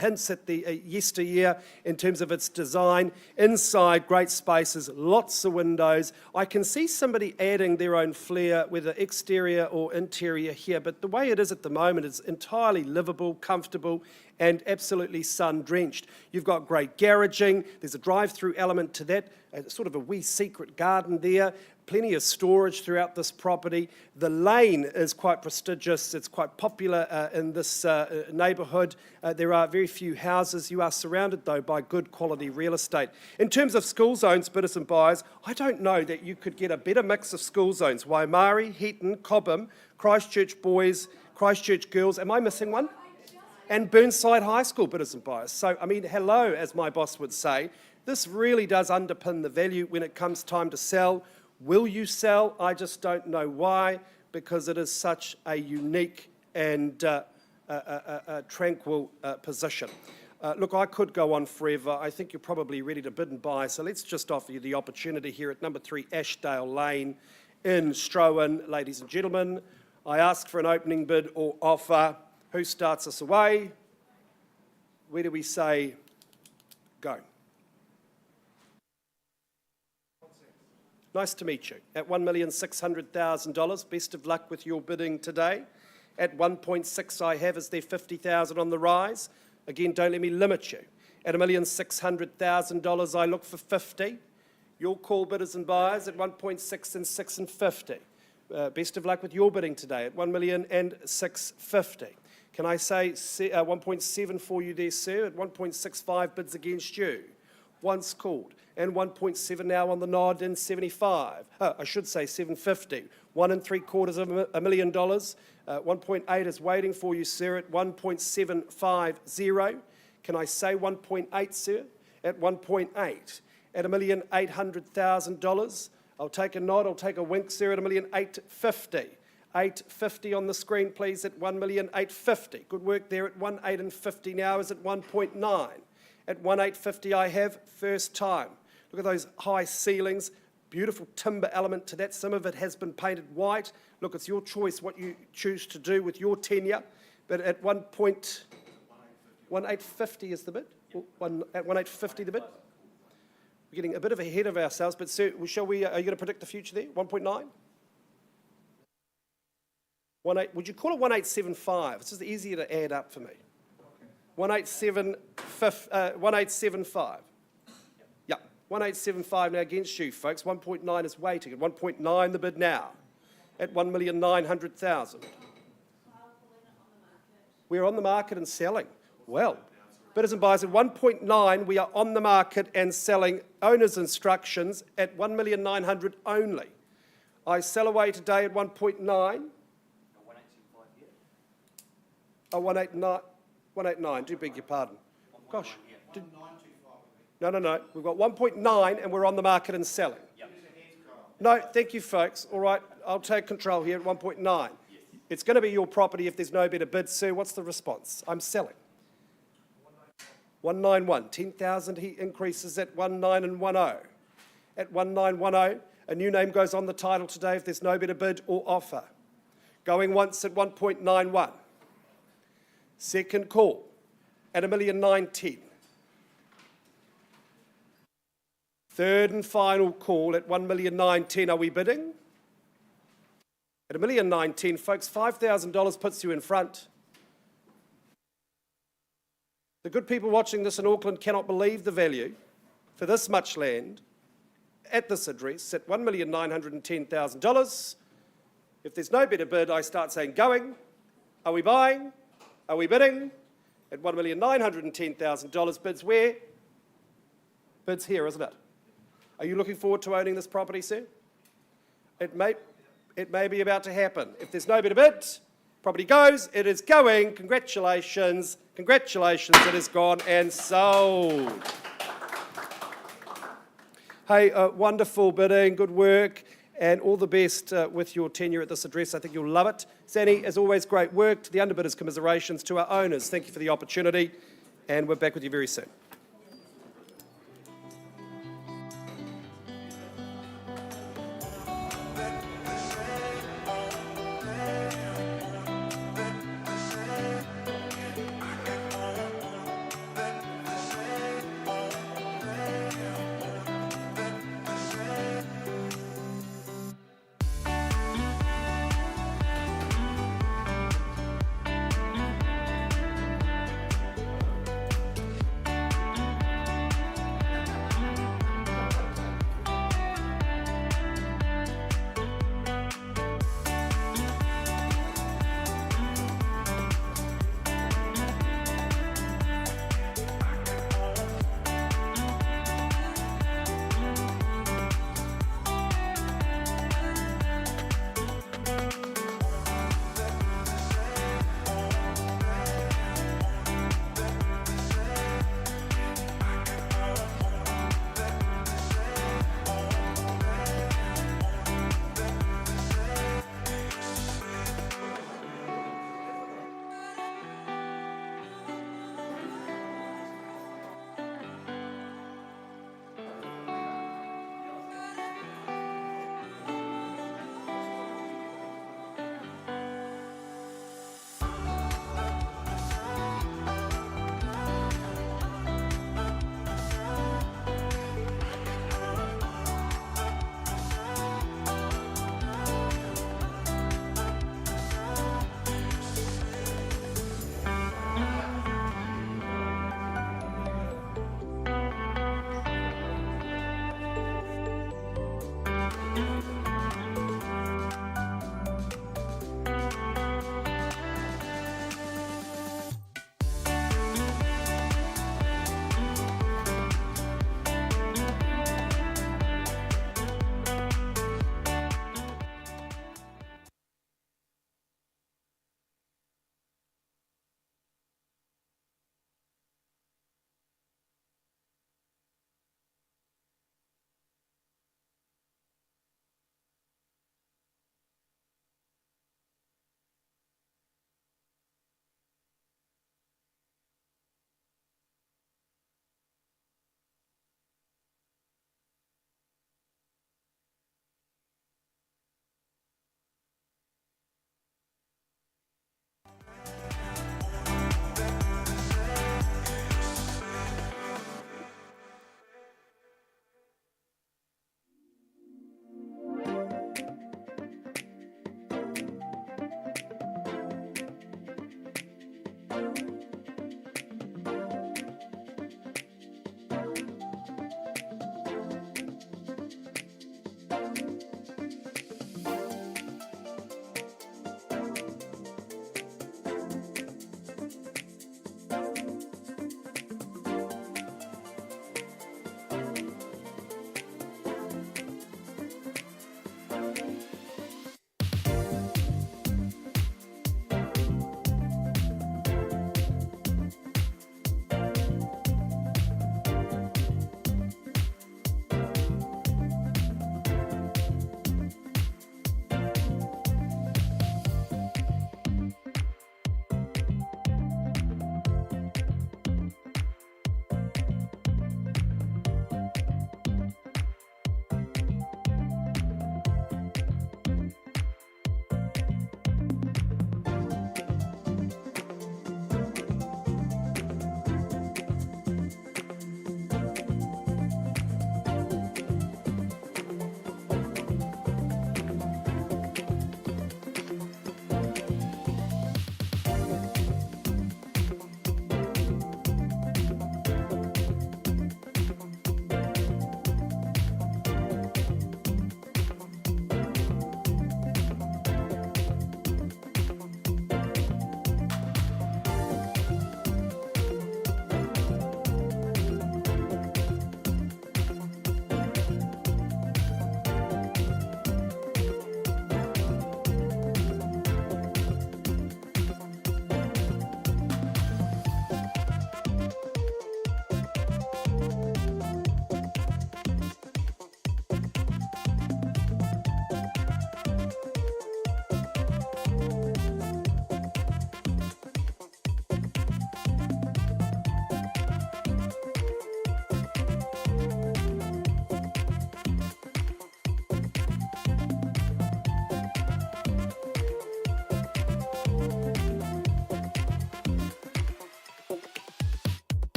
hints at the yesteryear in terms of its design. Inside, great spaces, lots of windows. I can see somebody adding their own flair, whether exterior or interior here, but the way it is at the moment is entirely livable, comfortable, and absolutely sun-drenched. You've got great garaging, there's a drive-through element to that, sort of a wee secret garden there, plenty of storage throughout this property. The lane is quite prestigious, it's quite popular in this neighbourhood. There are very few houses. You are surrounded, though, by good quality real estate. In terms of school zones, bidders and buyers, I don't know that you could get a better mix of school zones. Waimari, Heaton, Cobham, Christchurch boys, Christchurch girls. Am I missing one? And Burnside High School, bidders and buyers. So, I mean, hello, as my boss would say. This really does underpin the value when it comes time to sell. Will you sell? I just don't know why, because it is such a unique and tranquil position. Look, I could go on forever. I think you're probably ready to bid and buy, so let's just offer you the opportunity here at number 3 Ashdale Lane in Strowan. Ladies and gentlemen, I ask for an opening bid or offer. Who starts us away? Where do we say go? Nice to meet you. At $1,600,000, best of luck with your bidding today. At 1.6 I have, is there 50,000 on the rise? Again, don't let me limit you. At $1,600,000 I look for 50. Your call, bidders and buyers, at 1.6 and 6 and 50. Best of luck with your bidding today at $1,650,000. Can I say 1.7 for you there, sir, at 1.65 bids against you? Once called. And 1.7 now on the nod in 75. I should say 750. $1.75 million. 1.8 is waiting for you, sir, at 1.750. Can I say 1.8, sir? At 1.8. At $1,800,000. I'll take a nod, I'll take a wink, sir, at $1,850,000. 850 on the screen, please, at $1,850,000. Good work there at 1,850 now is at 1.9. At 1,850 I have first time. Look at those high ceilings, beautiful timber element to that. Some of it has been painted white. Look, it's your choice what you choose to do with your tenure. But at 1,850 is the bid? At 1,850 the bid? We're getting a bit of ahead of ourselves, but sir, are you going to predict the future there? 1.9? Would you call it 1,875? It's just easier to add up for me. 1,875. Yeah, 1,875 now against you, folks. 1.9 is waiting. At 1.9 the bid now. At 1,900,000. We're on the market and selling. Well, bidders and buyers at 1.9, we are on the market and selling. Owner's instructions at 1,900,000 only. I sell away today at 1.9. Oh, 189, do beg your pardon. Gosh. No. We've got 1.9 and we're on the market and selling. No, thank you, folks. All right, I'll take control here at 1.9. It's going to be your property if there's no better bid. Sir, what's the response? I'm selling. 191, 10,000 he increases at 1910. At 1910, a new name goes on the title today if there's no better bid or offer. Going once at 1.91. Second call at 1,910,000. Third and final call at 1,910,000. Are we bidding? At 1,910,000, folks, $5,000 puts you in front. The good people watching this in Auckland cannot believe the value for this much land at this address at $1,910,000. If there's no better bid, I start saying going. Are we buying? Are we bidding? At $1,910,000, bids where? Bids here, isn't it? Are you looking forward to owning this property, sir? It may be about to happen. If there's no better bid, property goes, it is going. Congratulations, it is gone and sold. Hey, wonderful bidding, good work, and all the best with your tenure at this address. I think you'll love it. Zanny, as always, great work. To the underbidders, commiserations. To our owners, thank you for the opportunity, and we're back with you very soon.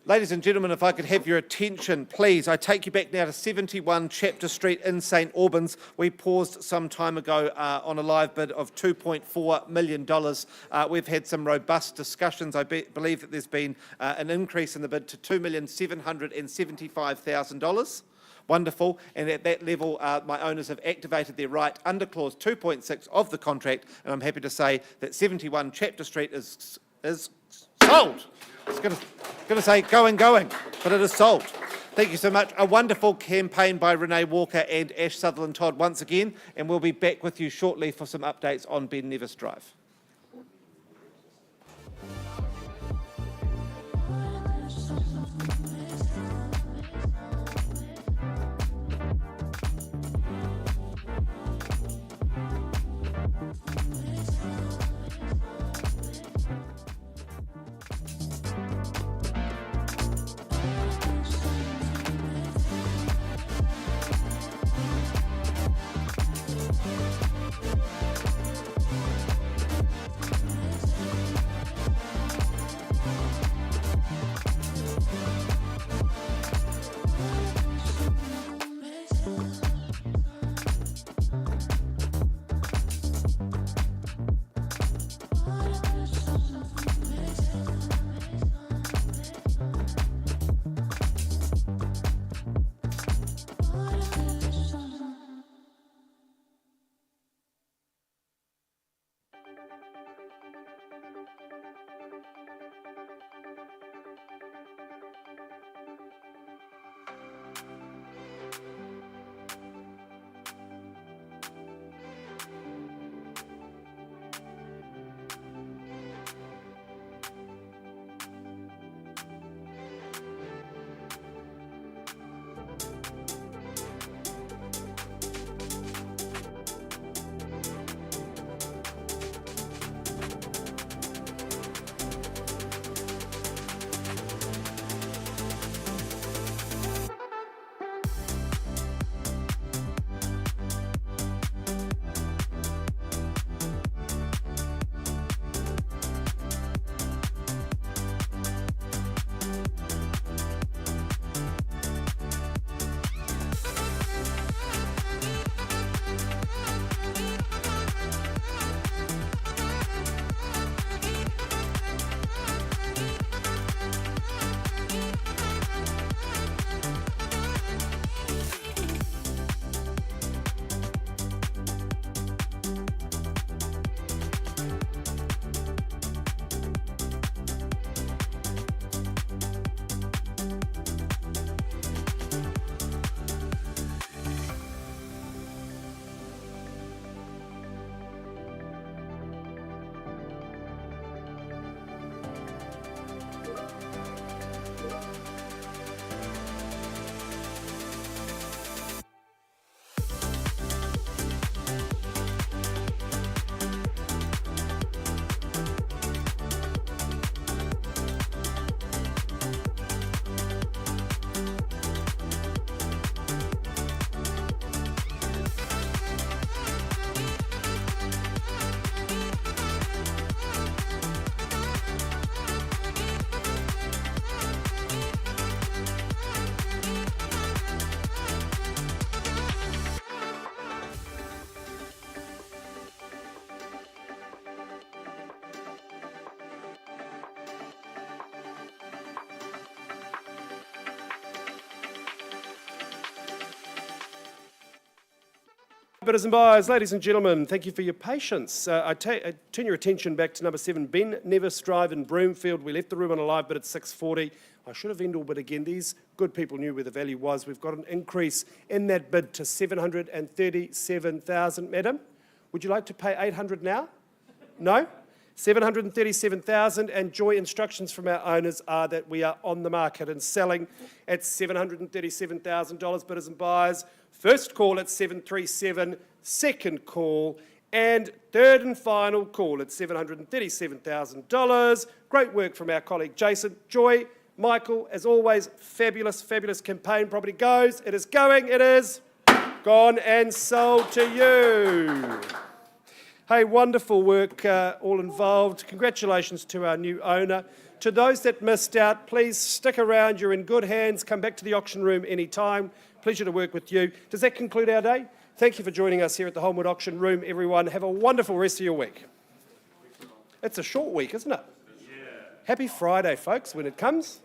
Ladies and gentlemen, if I could have your attention, please. I take you back now to 71 Chapter Street in St Albans. We paused some time ago on a live bid of $2.4 million. We've had some robust discussions. I believe that there's been an increase in the bid to $2,775,000. Wonderful, and at that level, my owners have activated their right under clause 2.6 of the contract, and I'm happy to say that 71 Chapter Street is sold. I was going to say going, but it is sold. Thank you so much. A wonderful campaign by Renee Walker and Ash Sutherland Todd once again, and we'll be back with you shortly for some updates on Ben Nevis Drive. bidders and buyers, ladies and gentlemen, thank you for your patience. I turn your attention back to number 7, Ben Nevis Drive in Broomfield. We left the room on a live bid at 640. I should have end-all bid again. These good people knew where the value was. We've got an increase in that bid to 737,000. Madam, would you like to pay 800 now? No? 737,000, and joy instructions from our owners are that we are on the market and selling at $737,000, bidders and buyers. First call at 737, second call, and third and final call at $737,000. Great work from our colleague Jason. Joy, Michael, as always, fabulous, fabulous campaign. Property goes, it is going, it is gone and sold to you. Hey, wonderful work, all involved. Congratulations to our new owner. To those that missed out, please stick around. You're in good hands. Come back to the auction room anytime. Pleasure to work with you. Does that conclude our day? Thank you for joining us here at the Holmwood Auction Room, everyone. Have a wonderful rest of your week. It's a short week, isn't it? Yeah. Happy Friday, folks, when it comes.